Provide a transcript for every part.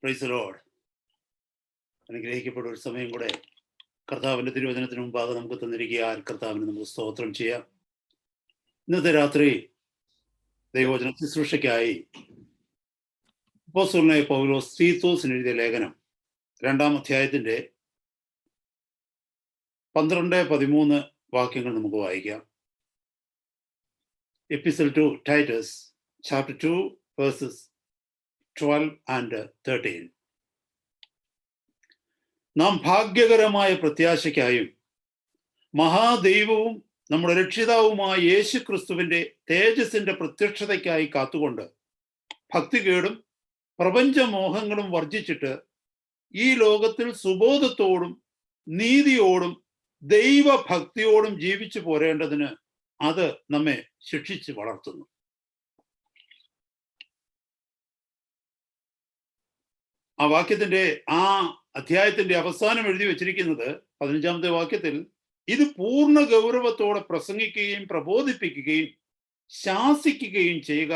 Price the Lord. അനുഗ്രഹിക്കപ്പെട്ട ഒരു സമയം കൂടെ കർത്താവിൻ്റെ തിരുവചനത്തിന് മുമ്പാകെ നമുക്ക് തന്നിരിക്കുക. കർത്താവിന് നമുക്ക് സ്തോത്രം ചെയ്യാം. ഇന്നത്തെ രാത്രി ദൈവവചന ശുശ്രൂഷയ്ക്കായി അപ്പോസ്തലനായ പൗലോസ് തീത്തോസിന് എഴുതിയ ലേഖനം 2-ാം അധ്യായത്തിൻ്റെ 12-13 വാക്യങ്ങൾ നമുക്ക് വായിക്കാം. Epistle to Titus chapter 2 verses 12 and 13. നാം ഭാഗ്യകരമായ പ്രത്യാശയ്ക്കായും മഹാദൈവവും നമ്മുടെ രക്ഷിതാവുമായ യേശു ക്രിസ്തുവിന്റെ തേജസ്സിന്റെ പ്രത്യക്ഷതയ്ക്കായി കാത്തുകൊണ്ട് ഭക്തികേടും പ്രപഞ്ചമോഹങ്ങളും വർജിച്ചിട്ട് ഈ ലോകത്തിൽ സുബോധത്തോടും നീതിയോടും ദൈവഭക്തിയോടും ജീവിച്ചു പോരേണ്ടതിന് അത് നമ്മെ ശിക്ഷിച്ച് വളർത്തുന്നു. ആ വാക്യത്തിന്റെ ആ അധ്യായത്തിന്റെ അവസാനം എഴുതി വച്ചിരിക്കുന്നത് 15-ാമത്തെ വാക്യത്തിൽ, ഇത് പൂർണ്ണ ഗൗരവത്തോടെ പ്രസംഗിക്കുകയും പ്രബോധിപ്പിക്കുകയും ശാസിക്കുകയും ചെയ്യുക,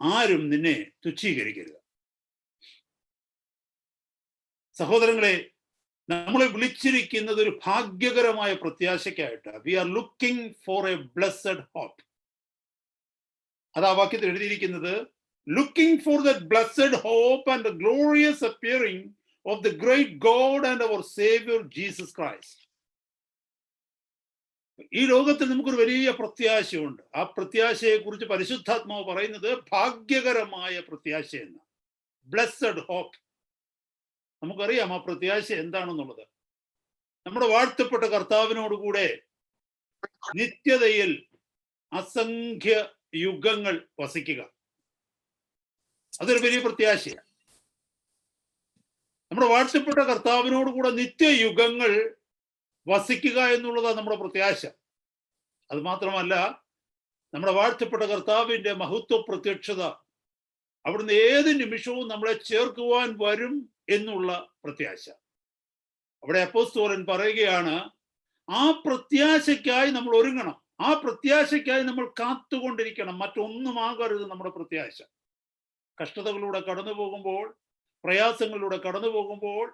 ആരും നിന്നെ തുച്ഛീകരിക്കരുത്. സഹോദരങ്ങളെ, നമ്മളെ വിളിച്ചിരിക്കുന്നത് ഒരു ഭാഗ്യകരമായ പ്രത്യാശയ്ക്കായിട്ട്. We are looking for a blessed hope. അത് ആ വാക്യത്തിൽ എഴുതിയിരിക്കുന്നത്, looking for that blessed hope and the glorious appearing of the great God and our Savior Jesus Christ. ഈ ലോകത്തിൽ നമുക്കൊരു വലിയ പ്രത്യാശയുണ്ട്. ആ പ്രത്യാശയെ കുറിച്ച് പരിശുദ്ധാത്മാവ് പറയുന്നത് ഭാഗ്യകരമായ പ്രത്യാശ എന്ന്, ബ്ലെസ്സഡ് ഹോപ്പ്. നമുക്കറിയാം ആ പ്രത്യാശ എന്താണെന്നുള്ളത്. നമ്മുടെ വാഴ്ത്തപ്പെട്ട കർത്താവിനോടുകൂടെ നിത്യതയിൽ അസംഖ്യ യുഗങ്ങൾ വസിക്കുക, അതൊരു വലിയ പ്രത്യാശയാണ്. നമ്മുടെ വാഴ്ത്തപ്പെട്ട കർത്താവിനോട് കൂടെ നിത്യയുഗങ്ങൾ വസിക്കുക എന്നുള്ളതാണ് നമ്മുടെ പ്രത്യാശ. അത് മാത്രമല്ല, നമ്മുടെ വാഴ്ത്തപ്പെട്ട കർത്താവിന്റെ മഹത്വ പ്രത്യക്ഷത അവിടുന്ന് ഏത് നിമിഷവും നമ്മളെ ചേർക്കുവാൻ വരും എന്നുള്ള പ്രത്യാശ. അവിടെ അപ്പോസ്തലൻ പറയുകയാണ്, ആ പ്രത്യാശയ്ക്കായി നമ്മൾ ഒരുങ്ങണം, ആ പ്രത്യാശയ്ക്കായി നമ്മൾ കാത്തുകൊണ്ടിരിക്കണം. മറ്റൊന്നുമാകരുത് നമ്മുടെ പ്രത്യാശ. കഷ്ടതകളിലൂടെ കടന്നു പോകുമ്പോൾ, പ്രയാസങ്ങളിലൂടെ കടന്നു പോകുമ്പോൾ,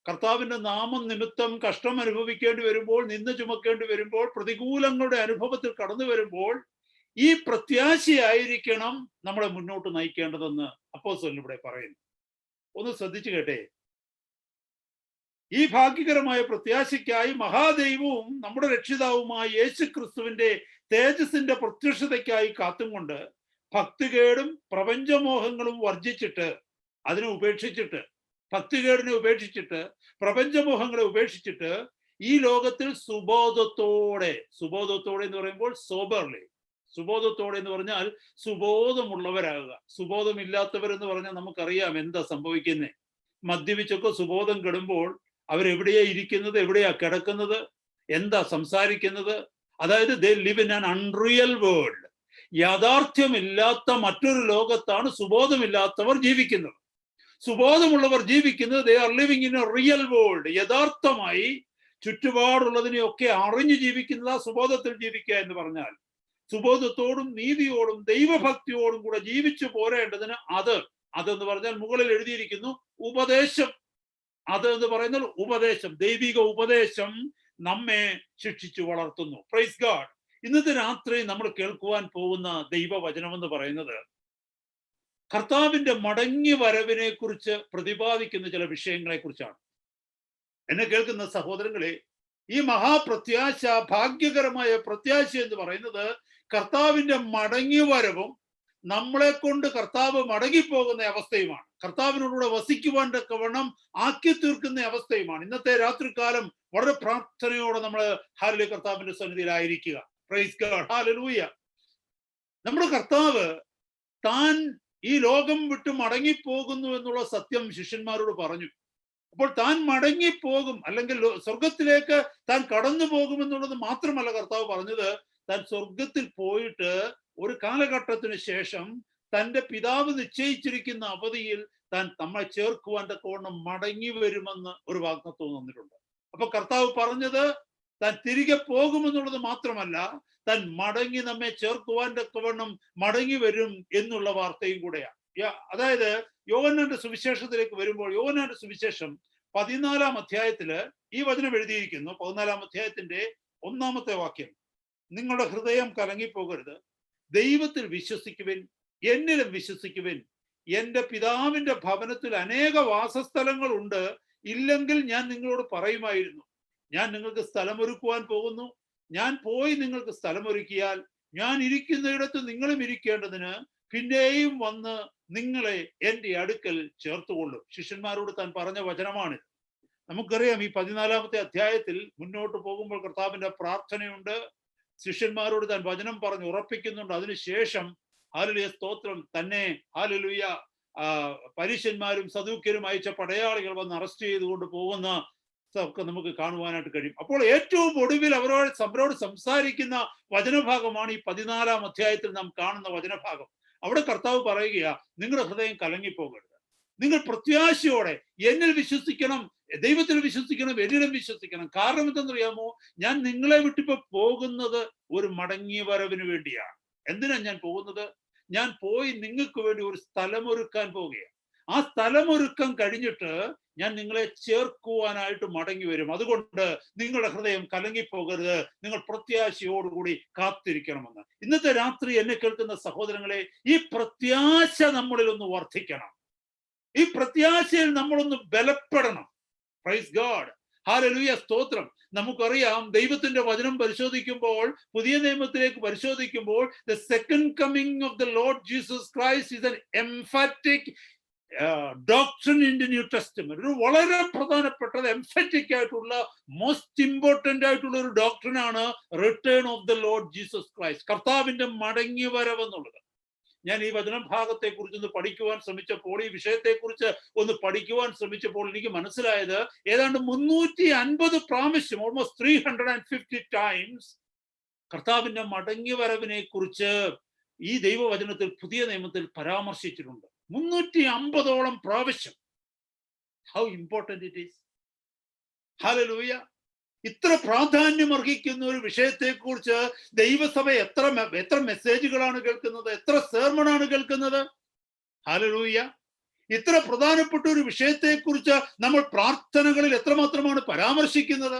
കർത്താവിന്റെ നാമം നിമിത്തം കഷ്ടം അനുഭവിക്കേണ്ടി വരുമ്പോൾ, നിന്ന ചുമക്കേണ്ടി വരുമ്പോൾ, പ്രതികൂലങ്ങളുടെ അനുഭവത്തിൽ കടന്നു വരുമ്പോൾ, ഈ പ്രത്യാശയായിരിക്കണം നമ്മളെ മുന്നോട്ട് നയിക്കേണ്ടതെന്ന് അപ്പോസ്തലൻ ഇവിടെ പറയുന്നു. ഒന്ന് ശ്രദ്ധിച്ചു കേട്ടെ. ഈ ഭാഗ്യകരമായ പ്രത്യാശയ്ക്കായി മഹാദൈവവും നമ്മുടെ രക്ഷിതാവുമായ യേശു ക്രിസ്തുവിന്റെ തേജസ്സിന്റെ പ്രത്യക്ഷതയ്ക്കായി കാത്തും കൊണ്ട് ഭക്തികേടും പ്രപഞ്ചമോഹങ്ങളും വർജിച്ചിട്ട്, അതിനെ ഉപേക്ഷിച്ചിട്ട്, ഭക്തികേടിനെ ഉപേക്ഷിച്ചിട്ട്, പ്രപഞ്ചമോഹങ്ങളെ ഉപേക്ഷിച്ചിട്ട് ഈ ലോകത്തിൽ സുബോധത്തോടെ എന്ന് പറയുമ്പോൾ സോബർലി, സുബോധത്തോടെ എന്ന് പറഞ്ഞാൽ സുബോധമുള്ളവരാകുക. സുബോധമില്ലാത്തവരെന്ന് പറഞ്ഞാൽ നമുക്കറിയാം എന്താ സംഭവിക്കുന്നത്. മദ്യപിച്ചൊക്കെ സുബോധം കെടുമ്പോൾ അവരെവിടെയാ ഇരിക്കുന്നത്, എവിടെയാ കിടക്കുന്നത്, എന്താ സംസാരിക്കുന്നത്. അതായത് they live in an unreal world. യാഥാർത്ഥ്യമില്ലാത്ത മറ്റൊരു ലോകത്താണ് സുബോധമില്ലാത്തവർ ജീവിക്കുന്നത്. സുബോധമുള്ളവർ ജീവിക്കുന്നത് they are living in a real world. യഥാർത്ഥമായി ചുറ്റുപാടുള്ളതിനെയൊക്കെ അറിഞ്ഞു ജീവിക്കുന്നതാ സുബോധത്തിൽ ജീവിക്കുക എന്ന് പറഞ്ഞാൽ. സുബോധത്തോടും നീതിയോടും ദൈവഭക്തിയോടും കൂടെ ജീവിച്ചു പോരേണ്ടതിന് അതെന്ന് പറഞ്ഞാൽ മുകളിൽ എഴുതിയിരിക്കുന്നു ഉപദേശം. അത് എന്ന് പറയുന്നത് ഉപദേശം, ദൈവിക ഉപദേശം നമ്മെ ശിക്ഷിച്ചു വളർത്തുന്നു. Praise God. ഇന്നത്തെ രാത്രി നമ്മൾ കേൾക്കുവാൻ പോകുന്ന ദൈവവചനം എന്ന് പറയുന്നത് കർത്താവിന്റെ മടങ്ങി വരവിനെ കുറിച്ച് പ്രതിപാദിക്കുന്ന ചില വിഷയങ്ങളെ കുറിച്ചാണ്. എന്നെ കേൾക്കുന്ന സഹോദരങ്ങളെ, ഈ മഹാപ്രത്യാശ, ഭാഗ്യകരമായ പ്രത്യാശ എന്ന് പറയുന്നത് കർത്താവിന്റെ മടങ്ങി വരവും നമ്മളെ കൊണ്ട് കർത്താവ് മടങ്ങിപ്പോകുന്ന അവസ്ഥയുമാണ്. കർത്താവിനോടുകൂടെ വസിക്കുവാൻ തക്കവണ്ണം ആക്കി തീർക്കുന്ന അവസ്ഥയുമാണ്. ഇന്നത്തെ രാത്രികാലം വളരെ പ്രാർത്ഥനയോടെ നമ്മൾ ഹാലലൂയ കർത്താവിന്റെ സന്നിധിയിലായിരിക്കുക. Praise God, hallelujah. നമ്മുടെ കർത്താവ് താൻ ഈ ലോകം വിട്ട് മടങ്ങിപ്പോകുന്നു എന്നുള്ള സത്യം ശിഷ്യന്മാരോട് പറഞ്ഞു. അപ്പോൾ താൻ മടങ്ങിപ്പോകും, അല്ലെങ്കിൽ സ്വർഗത്തിലേക്ക് താൻ കടന്നു പോകുമെന്നുള്ളത് മാത്രമല്ല കർത്താവ് പറഞ്ഞത്, താൻ സ്വർഗത്തിൽ പോയിട്ട് ഒരു കാലഘട്ടത്തിന് ശേഷം തൻ്റെ പിതാവ് നിശ്ചയിച്ചിരിക്കുന്ന അവധിയിൽ താൻ നമ്മളെ ചേർക്കുവാൻ തക്കവണ്ണം മടങ്ങി വരുമെന്ന് ഒരു വാഗ്ദത്തം തന്നിട്ടുണ്ട്. അപ്പൊ കർത്താവ് പറഞ്ഞത് താൻ തിരികെ പോകുമെന്നുള്ളത് മാത്രമല്ല, താൻ മടങ്ങി നമ്മെ ചേർക്കുവാൻ തക്കവണ്ണം മടങ്ങി വരും എന്നുള്ള വാർത്തയും കൂടെയാണ്. അതായത് യോഹന്നാന്റെ സുവിശേഷത്തിലേക്ക് വരുമ്പോൾ യോഹന്നാന്റെ സുവിശേഷം 14-ാം അധ്യായത്തില് ഈ വചനം എഴുതിയിരിക്കുന്നു. 14-ാം അധ്യായത്തിന്റെ 1-ാമത്തെ വാക്യം, നിങ്ങളുടെ ഹൃദയം കലങ്ങിപ്പോകരുത്, ദൈവത്തിൽ വിശ്വസിക്കുവിൻ, എന്നിലും വിശ്വസിക്കുവിൻ. എന്റെ പിതാവിന്റെ ഭവനത്തിൽ അനേക വാസസ്ഥലങ്ങൾ ഉണ്ട്, ഇല്ലെങ്കിൽ ഞാൻ നിങ്ങളോട് പറയുമായിരുന്നു. ഞാൻ നിങ്ങൾക്ക് സ്ഥലമൊരുക്കുവാൻ പോകുന്നു. ഞാൻ പോയി നിങ്ങൾക്ക് സ്ഥലമൊരുക്കിയാൽ ഞാൻ ഇരിക്കുന്നിടത്ത് നിങ്ങളും ഇരിക്കേണ്ടതിന് പിന്നെയും വന്ന് നിങ്ങളെ എൻ്റെ അടുക്കൽ ചേർത്തുകൊള്ളും. ശിഷ്യന്മാരോട് താൻ പറഞ്ഞ വചനമാണിത്. നമുക്കറിയാം, ഈ 14-ാമത്തെ അധ്യായത്തിൽ മുന്നോട്ട് പോകുമ്പോൾ കർത്താവിന്റെ പ്രാർത്ഥനയുണ്ട്. ശിഷ്യന്മാരോട് താൻ വചനം പറഞ്ഞ് ഉറപ്പിക്കുന്നുണ്ട്. അതിനുശേഷം ഹല്ലേലൂയ സ്തോത്രം, തന്നെ ഹല്ലേലൂയ പരീശന്മാരും സദൂക്യരും അയച്ച പടയാളികൾ വന്ന് അറസ്റ്റ് ചെയ്തുകൊണ്ട് പോകുന്ന ഒക്കെ നമുക്ക് കാണുവാനായിട്ട് കഴിയും. അപ്പോൾ ഏറ്റവും ഒടുവിൽ അവരോട് സംസാരിക്കുന്ന വചനഭാഗമാണ് ഈ 14-ാം അധ്യായത്തിൽ നാം കാണുന്ന വചനഭാഗം. അവിടെ കർത്താവ് പറയുകയാ, നിങ്ങളുടെ ഹൃദയം കലങ്ങിപ്പോകരുത്, നിങ്ങൾ പ്രത്യാശയോടെ എന്നിൽ വിശ്വസിക്കണം, ദൈവത്തിൽ വിശ്വസിക്കണം, എന്നിലും വിശ്വസിക്കണം. കാരണം എന്തെന്നറിയാമോ? ഞാൻ നിങ്ങളെ വിട്ടിപ്പോ പോകുന്നത് ഒരു മടങ്ങിയ വരവിന് വേണ്ടിയാണ്. എന്തിനാ ഞാൻ പോകുന്നത്? ഞാൻ പോയി നിങ്ങൾക്ക് വേണ്ടി ഒരു സ്ഥലമൊരുക്കാൻ പോവുകയാണ്. ആ സ്ഥലമൊരുക്കം കഴിഞ്ഞിട്ട് ഞാൻ നിങ്ങളെ ചേർക്കുവാനായിട്ട് മടങ്ങി വരും. അതുകൊണ്ട് നിങ്ങളുടെ ഹൃദയം കലങ്ങിപ്പോകരുത്, നിങ്ങൾ പ്രത്യാശയോടുകൂടി കാത്തിരിക്കണമെന്ന്. ഇന്നത്തെ രാത്രി എന്നെ കേൾക്കുന്ന സഹോദരങ്ങളെ, ഈ പ്രത്യാശ നമ്മളിൽ ഒന്ന് വർദ്ധിക്കണം. ഈ പ്രത്യാശയിൽ നമ്മളൊന്ന് ബലപ്പെടണം. പ്രൈസ് ഗോഡ്, ഹല്ലേലൂയ സ്തോത്രം. നമുക്കറിയാം, ദൈവത്തിന്റെ വചനം പരിശോധിക്കുമ്പോൾ, പുതിയ നിയമത്തിലേക്ക് പരിശോധിക്കുമ്പോൾ, the second coming of the Lord Jesus Christ is an emphatic doctrine in the New Testament. ഒരു വളരെ പ്രധാനപ്പെട്ടത്, എംഫാറ്റിക് ആയിട്ടുള്ള, മോസ്റ്റ് ഇമ്പോർട്ടന്റ് ആയിട്ടുള്ള ഒരു ഡോക്ട്രിനാണ് return of the Lord Jesus Christ, കർത്താവിന്റെ മടങ്ങി വരവെന്നുള്ളത്. ഞാൻ ഈ വചനഭാഗത്തെ കുറിച്ച് ഒന്ന് പഠിക്കുവാൻ ശ്രമിച്ചപ്പോൾ, ഈ വിഷയത്തെക്കുറിച്ച് ഒന്ന് പഠിക്കുവാൻ ശ്രമിച്ചപ്പോൾ എനിക്ക് മനസ്സിലായത്, ഏതാണ്ട് 350 പ്രാവശ്യം, ഓൾമോസ്റ്റ് 350 ടൈംസ് കർത്താവിന്റെ മടങ്ങി വരവിനെ കുറിച്ച് ഈ ദൈവവചനത്തിൽ, പുതിയ നിയമത്തിൽ പരാമർശിച്ചിട്ടുണ്ട്. 350ഓളം പ്രാവശ്യം. How important it is. Hallelujah. ഇത്ര പ്രാധാന്യം അർഹിക്കുന്ന ഒരു വിഷയത്തെക്കുറിച്ച് ദൈവസഭ എത്ര മെസ്സേജുകളാണ് കേൾക്കുന്നത്, എത്ര സെർമണാണ് കേൾക്കുന്നത്. ഹല്ലേലൂയ. ഇത്ര പ്രധാനപ്പെട്ട ഒരു വിഷയത്തെക്കുറിച്ച് നമ്മൾ പ്രാർത്ഥനകളിൽ എത്രമാത്രമാണ് പരാമർശിക്കുന്നത്.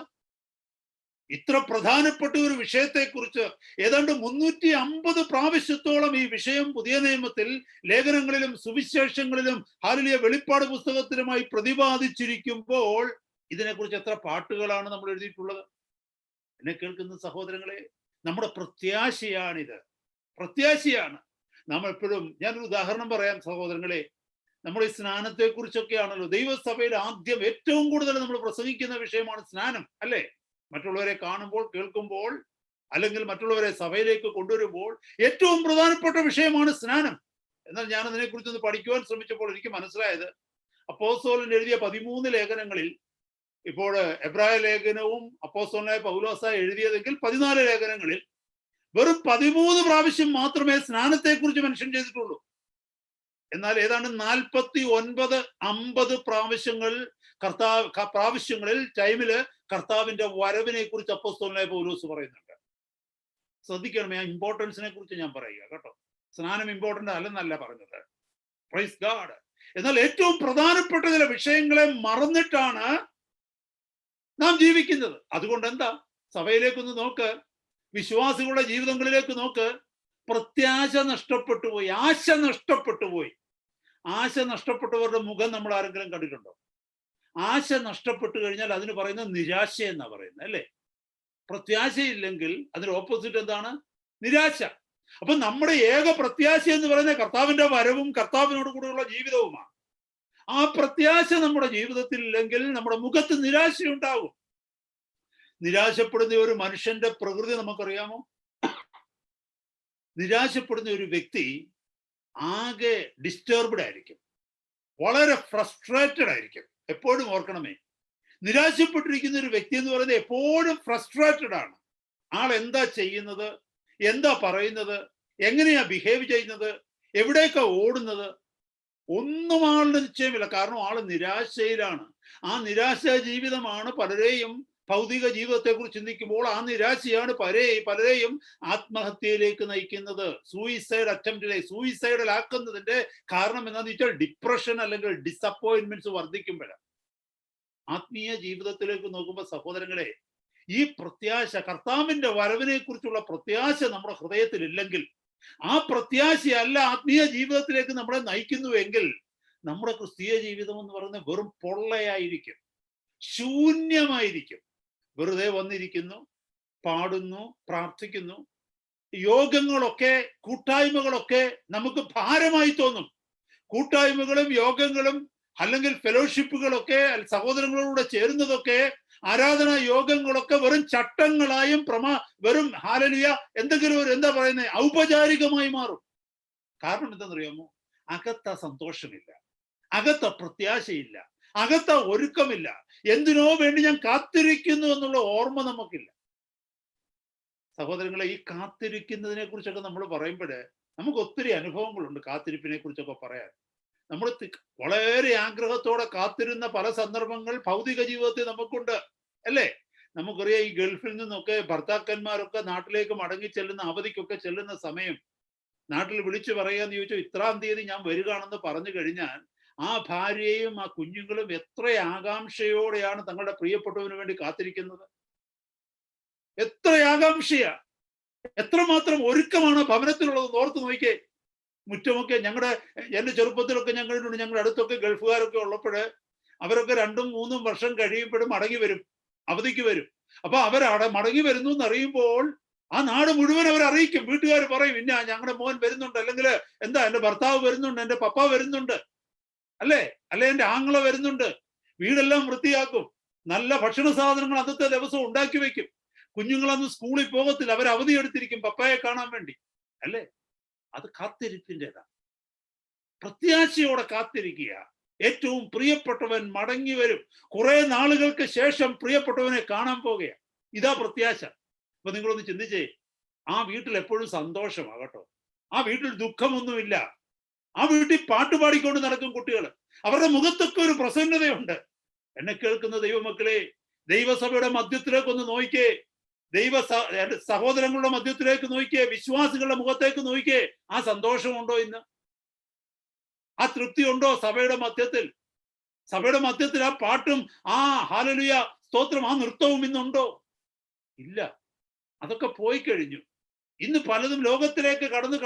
ഇത്ര പ്രധാനപ്പെട്ട ഒരു വിഷയത്തെക്കുറിച്ച് ഏതാണ്ട് 350 പ്രാവശ്യത്തോളം ഈ വിഷയം പുതിയ നിയമത്തിൽ ലേഖനങ്ങളിലും സുവിശേഷങ്ങളിലും ഹല്ലേലൂയ വെളിപ്പാട് പുസ്തകത്തിലുമായി പ്രതിപാദിച്ചിരിക്കുമ്പോൾ ഇതിനെക്കുറിച്ച് എത്ര പാട്ടുകളാണ് നമ്മൾ എഴുതിയിട്ടുള്ളത്. എന്നെ കേൾക്കുന്ന സഹോദരങ്ങളെ, നമ്മുടെ പ്രത്യാശയാണിത്. പ്രത്യാശയാണ്. നാം എപ്പോഴും, ഞാനൊരു ഉദാഹരണം പറയാം സഹോദരങ്ങളെ, നമ്മുടെ ഈ സ്നാനത്തെ കുറിച്ചൊക്കെയാണല്ലോ ദൈവസഭയിൽ ആദ്യം ഏറ്റവും കൂടുതൽ നമ്മൾ പ്രസംഗിക്കുന്ന വിഷയമാണ് സ്നാനം, അല്ലേ? മറ്റുള്ളവരെ കാണുമ്പോൾ, കേൾക്കുമ്പോൾ, അല്ലെങ്കിൽ മറ്റുള്ളവരെ സഭയിലേക്ക് കൊണ്ടുവരുമ്പോൾ ഏറ്റവും പ്രധാനപ്പെട്ട വിഷയമാണ് സ്നാനം. എന്നാൽ ഞാൻ അതിനെക്കുറിച്ചൊന്ന് പഠിക്കുവാൻ ശ്രമിച്ചപ്പോൾ എനിക്ക് മനസ്സിലായത്, അപ്പോസ്തലൻ എഴുതിയ 13 ലേഖനങ്ങളിൽ, ഇപ്പോൾ എബ്രായ ലേഖനവും അപ്പോസ്തലനായ പൗലോസായി എഴുതിയതെങ്കിൽ 14 ലേഖനങ്ങളിൽ വെറും 13 പ്രാവശ്യം മാത്രമേ സ്നാനത്തെക്കുറിച്ച് മെൻഷൻ ചെയ്തിട്ടുള്ളൂ. എന്നാൽ ഏതാണ്ട് 49-50 പ്രാവശ്യങ്ങളിൽ ടൈമില് കർത്താവിന്റെ വരവിനെ കുറിച്ച് അപ്പോസ്തലനായ പൗലോസ് പറയുന്നുണ്ട്. ശ്രദ്ധിക്കണം, ആ ഇമ്പോർട്ടൻസിനെ കുറിച്ച് ഞാൻ പറയുക കേട്ടോ. സ്നാനം ഇമ്പോർട്ടന്റ് അല്ലെന്നല്ല പറഞ്ഞത്. Praise God. എന്നാൽ ഏറ്റവും പ്രധാനപ്പെട്ട ചില വിഷയങ്ങളെ മറന്നിട്ടാണ് നാം ജീവിക്കുന്നത്. അതുകൊണ്ട് എന്താ, സഭയിലേക്കൊന്ന് നോക്ക്, വിശ്വാസികളുടെ ജീവിതങ്ങളിലേക്ക് നോക്ക്. പ്രത്യാശ നഷ്ടപ്പെട്ടു പോയി, ആശ നഷ്ടപ്പെട്ടു പോയി. ആശ നഷ്ടപ്പെട്ടവരുടെ മുഖം നമ്മൾ ആരെങ്കിലും കണ്ടിട്ടുണ്ടോ? ആശ നഷ്ടപ്പെട്ടു കഴിഞ്ഞാൽ അതിന് പറയുന്നത് നിരാശ എന്നാ പറയുന്നത്, അല്ലേ? പ്രത്യാശയില്ലെങ്കിൽ അതിന് ഓപ്പോസിറ്റ് എന്താണ്? നിരാശ. അപ്പൊ നമ്മുടെ ഏക പ്രത്യാശ എന്ന് പറയുന്നത് കർത്താവിന്റെ വരവും കർത്താവിനോട് കൂടെയുള്ള ജീവിതവുമാണ്. ആ പ്രത്യാശ നമ്മുടെ ജീവിതത്തിൽ ഇല്ലെങ്കിൽ നമ്മുടെ മുഖത്ത് നിരാശയുണ്ടാകും. നിരാശപ്പെടുന്ന ഒരു മനുഷ്യന്റെ പ്രകൃതി നമുക്കറിയാമോ? നിരാശപ്പെടുന്ന ഒരു വ്യക്തി ആകെ ഡിസ്റ്റർബ്ഡ് ആയിരിക്കും, വളരെ ഫ്രസ്ട്രേറ്റഡ് ആയിരിക്കും. എപ്പോഴും ഓർക്കണമേ, നിരാശപ്പെട്ടിരിക്കുന്ന ഒരു വ്യക്തി എന്ന് പറയുന്നത് എപ്പോഴും ഫ്രസ്ട്രേറ്റഡ് ആണ്. ആൾ എന്താ ചെയ്യുന്നത്, എന്താ പറയുന്നത്, എങ്ങനെയാ ബിഹേവ് ചെയ്യുന്നത്, എവിടേക്കാ ഓടുന്നത്, ഒന്നും ആളുടെ നിശ്ചയമില്ല. കാരണം ആള് നിരാശയിലാണ്. ആ നിരാശ ജീവിതമാണ് പലരെയും ഭൗതിക ജീവിതത്തെക്കുറിച്ച് ചിന്തിക്കുമ്പോൾ ആ നിരാശയാണ് പലരെയും ആത്മഹത്യയിലേക്ക് നയിക്കുന്നത്, സൂയിസൈഡ് അറ്റംപ്റ്റിലേക്ക്, സൂയിസൈഡൽ ആക്കുന്നതിന്റെ കാരണം എന്താണെന്ന് വെച്ചാൽ ഡിപ്രഷൻ അല്ലെങ്കിൽ ഡിസപ്പോയിന്റ്മെന്റ്സ് വർദ്ധിക്കുമ്പോഴാണ്. ആത്മീയ ജീവിതത്തിലേക്ക് നോക്കുമ്പോൾ സഹോദരങ്ങളെ, ഈ പ്രത്യാശ, കർത്താവിന്റെ വരവിനെ കുറിച്ചുള്ള പ്രത്യാശ നമ്മുടെ ഹൃദയത്തിൽ ഇല്ലെങ്കിൽ, ആ പ്രത്യാശയല്ല ആത്മീയ ജീവിതത്തിലേക്ക് നമ്മളെ നയിക്കുന്നുവെങ്കിൽ, നമ്മുടെ ക്രിസ്തീയ ജീവിതം എന്ന് പറയുന്നത് വെറും പൊള്ളയായിരിക്കും, ശൂന്യമായിരിക്കും. വെറുതെ വന്നിരിക്കുന്നു, പാടുന്നു, പ്രാർത്ഥിക്കുന്നു. യോഗങ്ങളൊക്കെ, കൂട്ടായ്മകളൊക്കെ നമുക്ക് ഭാരമായി തോന്നും. കൂട്ടായ്മകളും യോഗങ്ങളും അല്ലെങ്കിൽ ഫെലോഷിപ്പുകളൊക്കെ, സഹോദരങ്ങളോട് ചേരുന്നതൊക്കെ, ആരാധനാ യോഗങ്ങളൊക്കെ വെറും ചട്ടങ്ങളായും വെറും ഹാലലിയ എന്തെങ്കിലും ഒരു എന്താ പറയുന്നത് ഔപചാരികമായി മാറും. കാരണം എന്താണെന്നറിയാമോ? അകത്ത സന്തോഷമില്ല, അകത്ത പ്രത്യാശയില്ല, അകത്ത ഒരുക്കമില്ല. എന്തിനോ വേണ്ടി ഞാൻ കാത്തിരിക്കുന്നു എന്നുള്ള ഓർമ്മ നമുക്കില്ല. സഹോദരങ്ങളെ, ഈ കാത്തിരിക്കുന്നതിനെ കുറിച്ചൊക്കെ നമ്മൾ പറയുമ്പോഴേ നമുക്ക് ഒത്തിരി അനുഭവങ്ങളുണ്ട് കാത്തിരിപ്പിനെ കുറിച്ചൊക്കെ പറയാൻ. നമ്മൾ വളരെ ആഗ്രഹത്തോടെ കാത്തിരുന്ന പല സന്ദർഭങ്ങൾ ഭൗതിക ജീവിതത്തിൽ നമുക്കുണ്ട്, അല്ലേ? നമുക്കറിയാം, ഈ ഗൾഫിൽ നിന്നൊക്കെ ഭർത്താക്കന്മാരൊക്കെ നാട്ടിലേക്ക് മടങ്ങി ചെല്ലുന്ന, അവധിക്കൊക്കെ ചെല്ലുന്ന സമയം നാട്ടിൽ വിളിച്ചു പറയാന്ന് ചോദിച്ചാൽ ഇത്രാം തീയതി ഞാൻ വരികയാണെന്ന് പറഞ്ഞു കഴിഞ്ഞാൽ ആ ഭാര്യയും ആ കുഞ്ഞുങ്ങളും എത്ര ആകാംക്ഷയോടെയാണ് തങ്ങളുടെ പ്രിയപ്പെട്ടവന് വേണ്ടി കാത്തിരിക്കുന്നത്. എത്ര ആകാംക്ഷയാ, എത്രമാത്രം ഒരുക്കമാണ് ഭവനത്തിലുള്ളത് ഓർത്ത് നോക്കിയേ. മുറ്റമൊക്കെ എന്റെ ചെറുപ്പത്തിലൊക്കെ ഞങ്ങളുടെ അടുത്തൊക്കെ ഗൾഫുകാരൊക്കെ ഉള്ളപ്പോഴ് അവരൊക്കെ 2-3 വർഷം കഴിയുമ്പോഴും മടങ്ങി വരും, അവധിക്ക് വരും. അപ്പൊ അവരവിടെ മടങ്ങി വരുന്നു എന്നറിയുമ്പോൾ ആ നാട് മുഴുവൻ അവർ അറിയിക്കും. വീട്ടുകാർ പറയും, ഇന്ന ഞങ്ങളുടെ മോൻ വരുന്നുണ്ട്, അല്ലെങ്കിൽ എന്താ എന്റെ ഭർത്താവ് വരുന്നുണ്ട്, എന്റെ പപ്പ വരുന്നുണ്ട്, അല്ലേ എന്റെ ആങ്ങള വരുന്നുണ്ട്. വീടെല്ലാം വൃത്തിയാക്കും, നല്ല ഭക്ഷണ സാധനങ്ങൾ അന്നത്തെ ദിവസം ഉണ്ടാക്കി വെക്കും. കുഞ്ഞുങ്ങളന്ന് സ്കൂളിൽ പോകത്തില്ല, അവർ അവധി എടുത്തിരിക്കും പപ്പയെ കാണാൻ വേണ്ടി, അല്ലേ? അത് കാത്തിരിപ്പിൻ്റെതാണ്. പ്രത്യാശയോടെ കാത്തിരിക്കുക. ഏറ്റവും പ്രിയപ്പെട്ടവൻ മടങ്ങി വരും. കുറെ നാളുകൾക്ക് ശേഷം പ്രിയപ്പെട്ടവനെ കാണാൻ പോകുകയാണ്. ഇതാ പ്രത്യാശ. അപ്പൊ നിങ്ങളൊന്ന് ചിന്തിച്ചേ, ആ വീട്ടിൽ എപ്പോഴും സന്തോഷമാകട്ടോ, ആ വീട്ടിൽ ദുഃഖമൊന്നുമില്ല, ആ വീട്ടിൽ പാട്ടുപാടിക്കൊണ്ട് നടക്കും കുട്ടികൾ, അവരുടെ മുഖത്തൊക്കെ ഒരു പ്രസന്നതയുണ്ട്. എന്നെ കേൾക്കുന്ന ദൈവമക്കളെ, ദൈവസഭയുടെ മധ്യത്തിലേക്ക് ഒന്ന് നോക്കിക്കേ, സഹോദരങ്ങളുടെ മധ്യത്തിലേക്ക് നോക്കിക്കേ, വിശ്വാസികളുടെ മുഖത്തേക്ക് നോക്കിക്കേ. ആ സന്തോഷമുണ്ടോ ഇന്ന്? ആ തൃപ്തി ഉണ്ടോ സഭയുടെ മധ്യത്തിൽ? സഭയുടെ മധ്യത്തിൽ ആ പാട്ടും ആ ഹല്ലേലൂയ സ്തോത്രം, ആ നൃത്തവും ഇന്നുണ്ടോ? ഇല്ല, അതൊക്കെ പോയി കഴിഞ്ഞു. ഇന്ന് പലതും ലോകത്തിലേക്ക് കടന്നു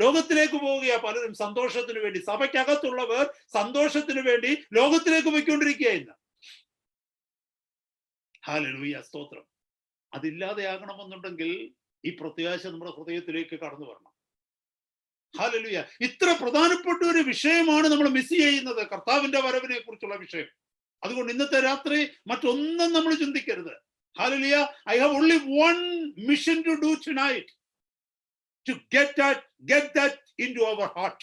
ലോകത്തിലേക്ക് പോവുകയാ പലരും സന്തോഷത്തിന് വേണ്ടി. സഭയ്ക്കകത്തുള്ളവർ സന്തോഷത്തിന് വേണ്ടി ലോകത്തിലേക്ക് പോയിക്കൊണ്ടിരിക്കുക ഇന്ന്. ഹല്ലേലൂയ സ്തോത്രം. അതില്ലാതെയാകണമെന്നുണ്ടെങ്കിൽ ഈ പ്രത്യാശ നമ്മുടെ ഹൃദയത്തിലേക്ക് കടന്നു വരണം. ഹല്ലേലൂയ. ഇത്ര പ്രധാനപ്പെട്ട ഒരു വിഷയമാണ് നമ്മൾ മിസ് ചെയ്യുന്നത്, കർത്താവിന്റെ വരവിനെ കുറിച്ചുള്ള വിഷയം. അതുകൊണ്ട് ഇന്നത്തെ രാത്രി മറ്റൊന്നും നമ്മൾ ചിന്തിക്കരുത്. Hallelujah. I have only one mission to do tonight, to get that into our heart.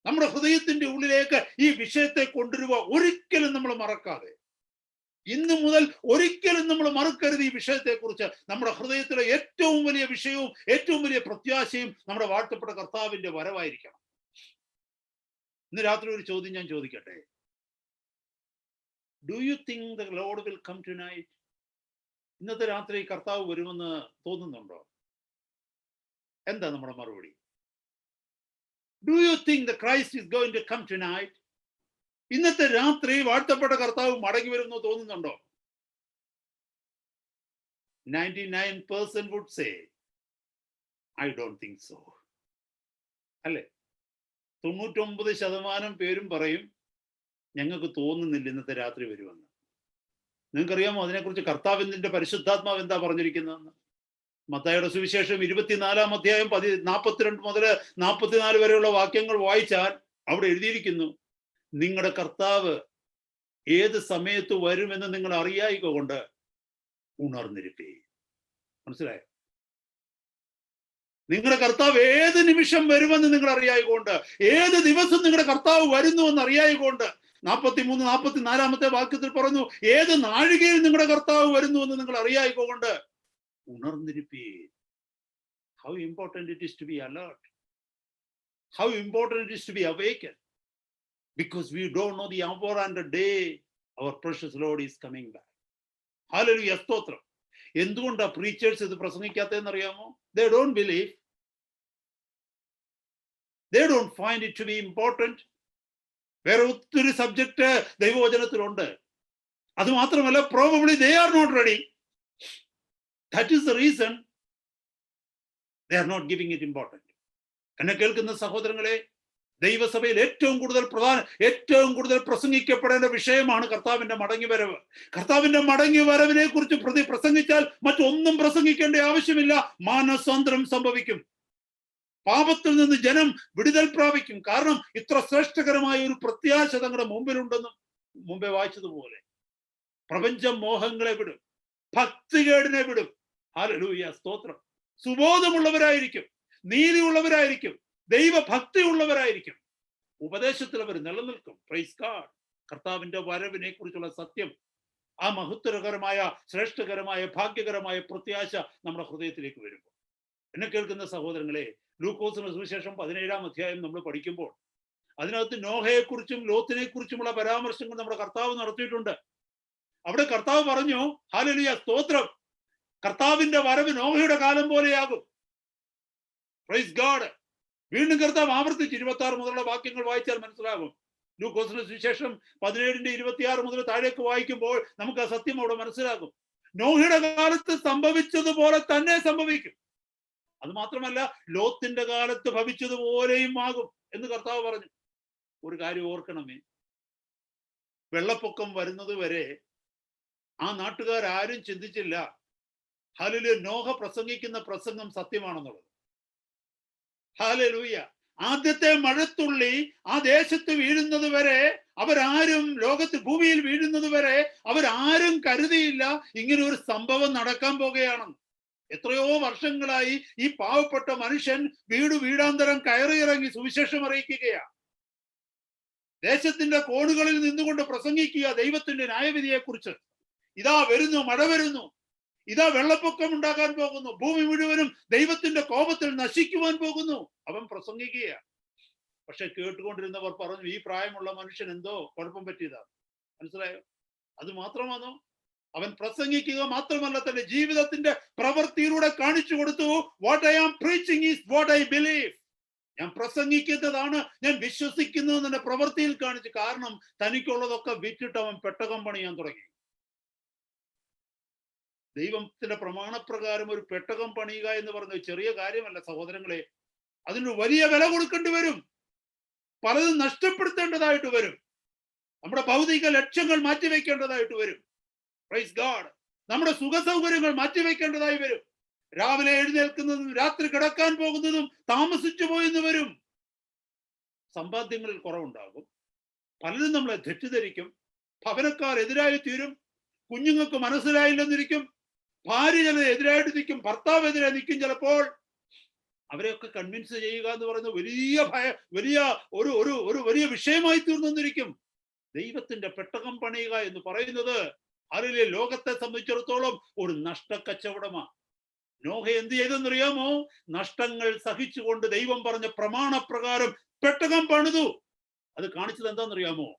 നമ്മുടെ ഹൃദയത്തിന്റെ ഉള്ളിലേക്ക് ഈ വിഷയത്തെ കൊണ്ടുവരുക ഒരിക്കലും നമ്മൾ മറക്കാതെ. ഇന്നു മുതൽ ഒരിക്കലും നമ്മൾ മറക്കരുത് ഈ വിഷയത്തെ കുറിച്ച്. നമ്മുടെ ഹൃദയത്തിലെ ഏറ്റവും വലിയ വിഷയവും ഏറ്റവും വലിയ പ്രത്യാശയും നമ്മുടെ വാഴ്ത്തപ്പെട്ട കർത്താവിന്റെ വരവായിരിക്കണം. ഇന്ന് രാത്രി ഒരു ചോദ്യം ഞാൻ ചോദിക്കട്ടെ. Do you think the Lord will come tonight? ഇന്നത്തെ രാത്രി കർത്താവ് വരുമെന്ന് തോന്നുന്നുണ്ടോ? എന്താ നമ്മുടെ മറുപടി? Do you think the Christ is going to come tonight? ഇന്നത്തെ രാത്രി വാഴ്ത്തപ്പെട്ട കർത്താവ് മടങ്ങി വരുമെന്ന് തോന്നുന്നുണ്ടോ? 99% would say, I don't think so. അല്ലേ? 99% പേരും പറയും, ഞങ്ങൾക്ക് തോന്നുന്നില്ല ഇന്നത്തെ രാത്രി വരുമെന്ന്. നിങ്ങൾക്കറിയാമോ അതിനെക്കുറിച്ച് കർത്താവിന്റെ പരിശുദ്ധാത്മാവ് എന്താ പറഞ്ഞിരിക്കുന്നതെന്ന്? മത്തായിയുടെ സുവിശേഷം 24-ാം അധ്യായം 42 മുതൽ 44 വരെയുള്ള വാക്യങ്ങൾ വായിച്ചാൽ അവിടെ എഴുതിയിരിക്കുന്നു, നിങ്ങളുടെ കർത്താവ് ഏത് സമയത്ത് വരുമെന്ന് നിങ്ങൾ അറിയായികൊണ്ട് ഉണർന്നിരിപ്പേ. മനസ്സിലായോ? നിങ്ങളുടെ കർത്താവ് ഏത് നിമിഷം വരുമെന്ന് നിങ്ങൾ അറിയായികൊണ്ട്, ഏത് ദിവസം നിങ്ങളുടെ കർത്താവ് വരുന്നു എന്ന് അറിയായികൊണ്ട്. 43-44 വാക്യത്തിൽ പറഞ്ഞു, ഏത് നാഴികയിൽ നിങ്ങളുടെ കർത്താവ് വരുന്നു എന്ന് നിങ്ങൾ അറിയായിക്കൊണ്ട് ഉണർന്നിരിപ്പേ. How important it is to be alert. How important it is to be awakened. Because we don't know the hour and the day our precious Lord is coming back. Hallelujah, സ്തോത്രം. എന്തുകൊണ്ടാ പ്രീച്ചേഴ്സ് ഇത് പ്രസംഗിക്കാത്തതെന്ന് അറിയാമോ? They don't believe. They don't find it to be important. വേറെ ഒത്തിരി subject ദൈവവചനത്തിലുണ്ട്. അത് മാത്രമല്ല, probably they are not ready. That is the reason they are not giving it important. എന്നെ കേൾക്കുന്ന സഹോദരങ്ങളെ, ദൈവസഭയിൽ ഏറ്റവും കൂടുതൽ പ്രസംഗിക്കപ്പെടേണ്ട വിഷയമാണ് കർത്താവിന്റെ മടങ്ങിവരവ്. കർത്താവിന്റെ മടങ്ങിവരവിനെ കുറിച്ച് പ്രസംഗിച്ചാൽ മറ്റൊന്നും പ്രസംഗിക്കേണ്ട ആവശ്യമില്ല. മാനസാന്തരം സംഭവിക്കും. പാപത്തിൽ നിന്ന് ജനം വിടുതൽ പ്രാപിക്കും. കാരണം ഇത്ര ശ്രേഷ്ഠകരമായ ഒരു പ്രത്യാശ തങ്ങളുടെ മുമ്പിലുണ്ടെന്നും മുമ്പേ വായിച്ചതുപോലെ പ്രപഞ്ച മോഹങ്ങളെ വിടും, ഭക്തികേടിനെ വിടും. ഹല്ലേലൂയ, സ്തോത്രം. സുബോധമുള്ളവരായിരിക്കും, നീതിയുള്ളവരായിരിക്കും, ദൈവഭക്തി ഉള്ളവരായിരിക്കും. ഉപദേശത്തിൽ അവർ നിലനിൽക്കും. Praise God. കർത്താവിന്റെ വരവിനെ കുറിച്ചുള്ള സത്യം, ആ മഹത്വകരമായ, ശ്രേഷ്ഠകരമായ, ഭാഗ്യകരമായ പ്രത്യാശ നമ്മുടെ ഹൃദയത്തിലേക്ക് വരുമ്പോൾ, എന്നെ കേൾക്കുന്ന സഹോദരങ്ങളെ, ലൂക്കോസിന്റെ സുവിശേഷം 17-ാം അധ്യായം നമ്മൾ പഠിക്കുമ്പോൾ അതിനകത്ത് നോഹയെക്കുറിച്ചും ലോത്തിനെ കുറിച്ചുമുള്ള പരാമർശങ്ങൾ നമ്മുടെ കർത്താവ് നടത്തിയിട്ടുണ്ട്. അവിടെ കർത്താവ് പറഞ്ഞു, ഹല്ലേലൂയ, സ്തോത്രം, കർത്താവിന്റെ വരവ് നോഹയുടെ കാലം പോലെയാകും. Praise God. വീണ്ടും കർത്താവ് ആവർത്തിച്ച് 26 മുതലുള്ള വാക്യങ്ങൾ വായിച്ചാൽ മനസ്സിലാകും. ലൂക്കോസിന്റെ സുവിശേഷം 17-26 മുതൽ താഴേക്ക് വായിക്കുമ്പോൾ നമുക്ക് ആ സത്യം അവിടെ മനസ്സിലാകും. നോഹയുടെ കാലത്ത് സംഭവിച്ചതുപോലെ തന്നെ സംഭവിക്കും. അത് മാത്രമല്ല, ലോത്തിന്റെ കാലത്ത് ഭവിച്ചതുപോലെയും ആകും എന്ന് കർത്താവ് പറഞ്ഞു. ഒരു കാര്യം ഓർക്കണമേ, വെള്ളപ്പൊക്കം വരുന്നത് വരെ ആ നാട്ടുകാരും ചിന്തിച്ചില്ല ഹല്ലേലൂയ, നോഹ പ്രസംഗിക്കുന്ന പ്രസംഗം സത്യമാണെന്നുള്ളത്. ഹല്ലേലൂയ. ആദ്യത്തെ മഴത്തുള്ളി ആ ദേശത്ത് വീഴുന്നത് വരെ അവരാരും, ലോകത്ത് ഭൂമിയിൽ വീഴുന്നത് വരെ അവരാരും കരുതിയില്ല ഇങ്ങനെ ഒരു സംഭവം നടക്കാൻ പോകുകയാണെന്ന്. എത്രയോ വർഷങ്ങളായി ഈ പാവപ്പെട്ട മനുഷ്യൻ വീടാന്തരം കയറിയിറങ്ങി സുവിശേഷം അറിയിക്കുകയാണ്. ദേശത്തിന്റെ കോണുകളിൽ നിന്നുകൊണ്ട് പ്രസംഗിക്കുക ദൈവത്തിന്റെ ന്യായവിധിയെ കുറിച്ച്. ഇതാ വരുന്നു, മഴ വരുന്നു, ഇതാ വെള്ളപ്പൊക്കം ഉണ്ടാകാൻ പോകുന്നു, ഭൂമി മുഴുവനും ദൈവത്തിന്റെ കോപത്തിൽ നശിക്കുവാൻ പോകുന്നു. അവൻ പ്രസംഗിക്കുകയാണ്. പക്ഷെ കേട്ടുകൊണ്ടിരുന്നവർ പറഞ്ഞു, ഈ പ്രായമുള്ള മനുഷ്യൻ എന്തോ കുഴപ്പം പറ്റിയതാണ്. മനസ്സിലായോ? അത് മാത്രമാണോ? അവൻ പ്രസംഗിക്കുക മാത്രമല്ല, തന്റെ ജീവിതത്തിന്റെ പ്രവൃത്തിയിലൂടെ കാണിച്ചു കൊടുത്തു, what I am preaching is what I believe. ഞാൻ പ്രസംഗിക്കുന്നതാണ് ഞാൻ വിശ്വസിക്കുന്നത് എന്റെ പ്രവൃത്തിയിൽ കാണിച്ചു. കാരണം തനിക്കുള്ളതൊക്കെ വിറ്റിട്ട് അവൻ പെട്ടകം പണിയാൻ തുടങ്ങി. ദൈവത്തിന്റെ പ്രമാണപ്രകാരം ഒരു പെട്ടകം പണിയുക എന്ന് പറയുന്നത് ചെറിയ കാര്യമല്ല സഹോദരങ്ങളെ. അതിന് വലിയ വില കൊടുക്കേണ്ടി വരും. പലതും നഷ്ടപ്പെടുത്തേണ്ടതായിട്ട് വരും. നമ്മുടെ ഭൗതിക ലക്ഷ്യങ്ങൾ മാറ്റിവെക്കേണ്ടതായിട്ട് വരും. Praise God. നമ്മുടെ സുഖ സൗകര്യങ്ങൾ മാറ്റിവെക്കേണ്ടതായി വരും. രാവിലെ എഴുന്നേൽക്കുന്നതും രാത്രി കിടക്കാൻ പോകുന്നതും താമസിച്ചു പോയെന്ന് വരും. സമ്പാദ്യങ്ങളിൽ കുറവുണ്ടാകും. പലരും നമ്മളെ തെറ്റിദ്ധരിക്കും. ഭവനക്കാർ എതിരായി തീരും. കുഞ്ഞുങ്ങൾക്ക് മനസ്സിലായില്ലെന്നിരിക്കും. ഭാര്യ ചിലത് എതിരായിട്ട് നിൽക്കും. ഭർത്താവ് എതിരെ നിൽക്കും. ചിലപ്പോൾ അവരെയൊക്കെ കൺവിൻസ് ചെയ്യുക എന്ന് പറയുന്നത് വലിയ വിഷയമായി തീർന്നിരിക്കും. ദൈവത്തിന്റെ പെട്ടകം പണിയുക എന്ന് പറയുന്നത് അതിലെ ലോകത്തെ സംബന്ധിച്ചിടത്തോളം ഒരു നഷ്ടക്കച്ചവടമാണ്. നോഹ എന്ത് ചെയ്തെന്നറിയാമോ? നഷ്ടങ്ങൾ സഹിച്ചുകൊണ്ട് ദൈവം പറഞ്ഞ പ്രമാണപ്രകാരം പെട്ടകം പണിതു. അത് കാണിച്ചത് എന്താണെന്നറിയാമോ?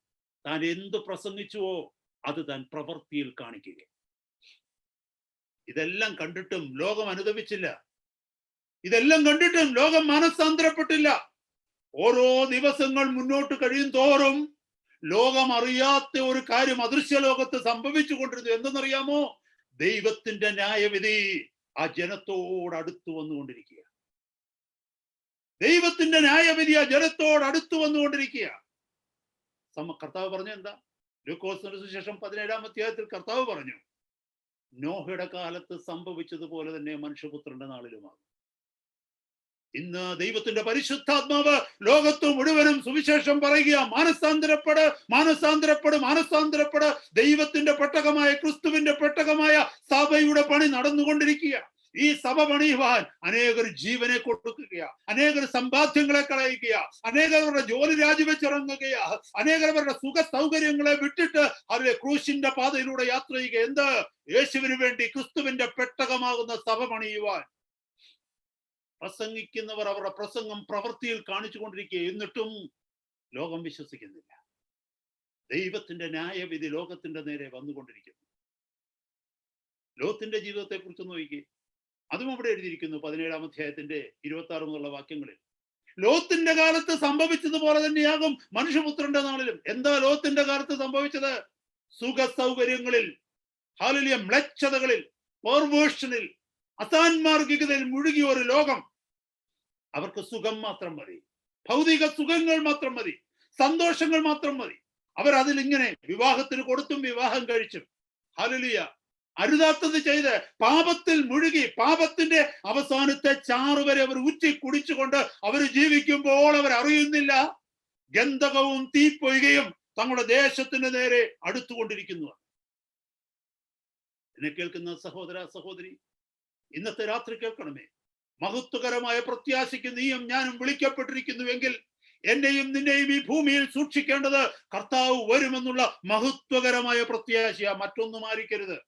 താൻ എന്ത് പ്രസംഗിച്ചുവോ അത് താൻ പ്രവൃത്തിയിൽ കാണിക്കുക. ഇതെല്ലാം കണ്ടിട്ടും ലോകം അനുദപിച്ചില്ല. ഇതെല്ലാം കണ്ടിട്ടും ലോകം മനസ്സാന്തരപ്പെട്ടില്ല. ഓരോ ദിവസങ്ങൾ മുന്നോട്ട് കഴിയും തോറും ലോകം അറിയാത്ത ഒരു കാര്യം അദൃശ്യ ലോകത്ത് സംഭവിച്ചു കൊണ്ടിരുന്നു. എന്തെന്നറിയാമോ? ദൈവത്തിന്റെ ന്യായവിധി ആ ജനത്തോട് അടുത്തു വന്നുകൊണ്ടിരിക്കുക. ദൈവത്തിന്റെ ന്യായവിധി ആ ജനത്തോട് അടുത്തു വന്നുകൊണ്ടിരിക്കുക. കർത്താവ് പറഞ്ഞു എന്താ? ലൂക്കോസിന്റെ സുവിശേഷം 17-ാം അധ്യായത്തിൽ കർത്താവ് പറഞ്ഞു, നോഹയുടെ കാലത്ത് സംഭവിച്ചതുപോലെ തന്നെ മനുഷ്യപുത്രന്റെ നാളിലുമാകും. ഇന്ന് ദൈവത്തിന്റെ പരിശുദ്ധാത്മാവ് ലോകത്ത് മുഴുവനും സുവിശേഷം പറയുക, മാനസാന്തരപ്പെട്, മാനസാന്തരപ്പെട്, മാനസാന്തരപ്പെട്. ദൈവത്തിന്റെ പെട്ടകമായ ക്രിസ്തുവിന്റെ പെട്ടകമായ സഭയുടെ പണി നടന്നുകൊണ്ടിരിക്കുക. ഈ സഭ പണിയുവാൻ അനേകർ ജീവനെ കൊടുക്കുകയാ, അനേകർ സമ്പാദ്യങ്ങളെ കളയുകയാ, അനേകരുടെ ജോലി രാജിവെച്ചിറങ്ങുകയാ, അനേകരുടെ സുഖ സൗകര്യങ്ങളെ വിട്ടിട്ട് അവരെ ക്രൂശിന്റെ പാതയിലൂടെ യാത്ര ചെയ്യുക. എന്ത്? യേശുവിന് വേണ്ടി ക്രിസ്തുവിന്റെ പെട്ടകമാകുന്ന സഭ പണിയുവാൻ. പ്രസംഗിക്കുന്നവർ അവരുടെ പ്രസംഗം പ്രവൃത്തിയിൽ കാണിച്ചു കൊണ്ടിരിക്കുക. എന്നിട്ടും ലോകം വിശ്വസിക്കുന്നില്ല. ദൈവത്തിന്റെ ന്യായവിധി ലോകത്തിന്റെ നേരെ വന്നുകൊണ്ടിരിക്കുന്നു. ലോത്തിന്റെ ജീവിതത്തെ കുറിച്ച് നോക്കി. അതും അവിടെ എഴുതിയിരിക്കുന്നു 17-ാം അധ്യായത്തിന്റെ 26 മുതലുള്ള വാക്യങ്ങളിൽ. ലോത്തിന്റെ കാലത്ത് സംഭവിച്ചതുപോലെ തന്നെയാകും മനുഷ്യപുത്രന്റെ നാളിലും. എന്താ ലോത്തിന്റെ കാലത്ത് സംഭവിച്ചത്? സുഖ സൗകര്യങ്ങളിൽ, ഹാലലിയ, മ്ലേച്ഛതകളിൽ, പെർവേർഷനിൽ, അസാൻമാർഗികതയിൽ മുഴുകിയ ഒരു ലോകം. അവർക്ക് സുഖം മാത്രം മതി, ഭൗതിക സുഖങ്ങൾ മാത്രം മതി, സന്തോഷങ്ങൾ മാത്രം മതി. അവരതിലിങ്ങനെ വിവാഹത്തിന് കൊടുത്തും വിവാഹം കഴിച്ചും, ഹാലലിയ, അരുതാത്തത് ചെയ്ത് പാപത്തിൽ മുഴുകി പാപത്തിന്റെ അവസാനത്തെ ചാറുവരെ അവർ ഊറ്റി കുടിച്ചുകൊണ്ട് അവർ ജീവിക്കുമ്പോൾ അവർ അറിയുന്നില്ല ഗന്ധകവും തീപ്പൊയ്കയും തങ്ങളുടെ ദേശത്തിന് നേരെ അടുത്തുകൊണ്ടിരിക്കുന്നു. എന്നെ കേൾക്കുന്ന സഹോദര സഹോദരി, ഇന്നത്തെ രാത്രി കേൾക്കണമേ. മഹത്വകരമായ പ്രത്യാശയ്ക്ക് നീയും ഞാനും വിളിക്കപ്പെട്ടിരിക്കുന്നുവെങ്കിൽ എന്നെയും നിന്നെയും ഈ ഭൂമിയിൽ സൂക്ഷിക്കേണ്ടത് കർത്താവ് വരുമെന്നുള്ള മഹത്വകരമായ പ്രത്യാശയാ, മറ്റൊന്നും ആയിരിക്കരുത്.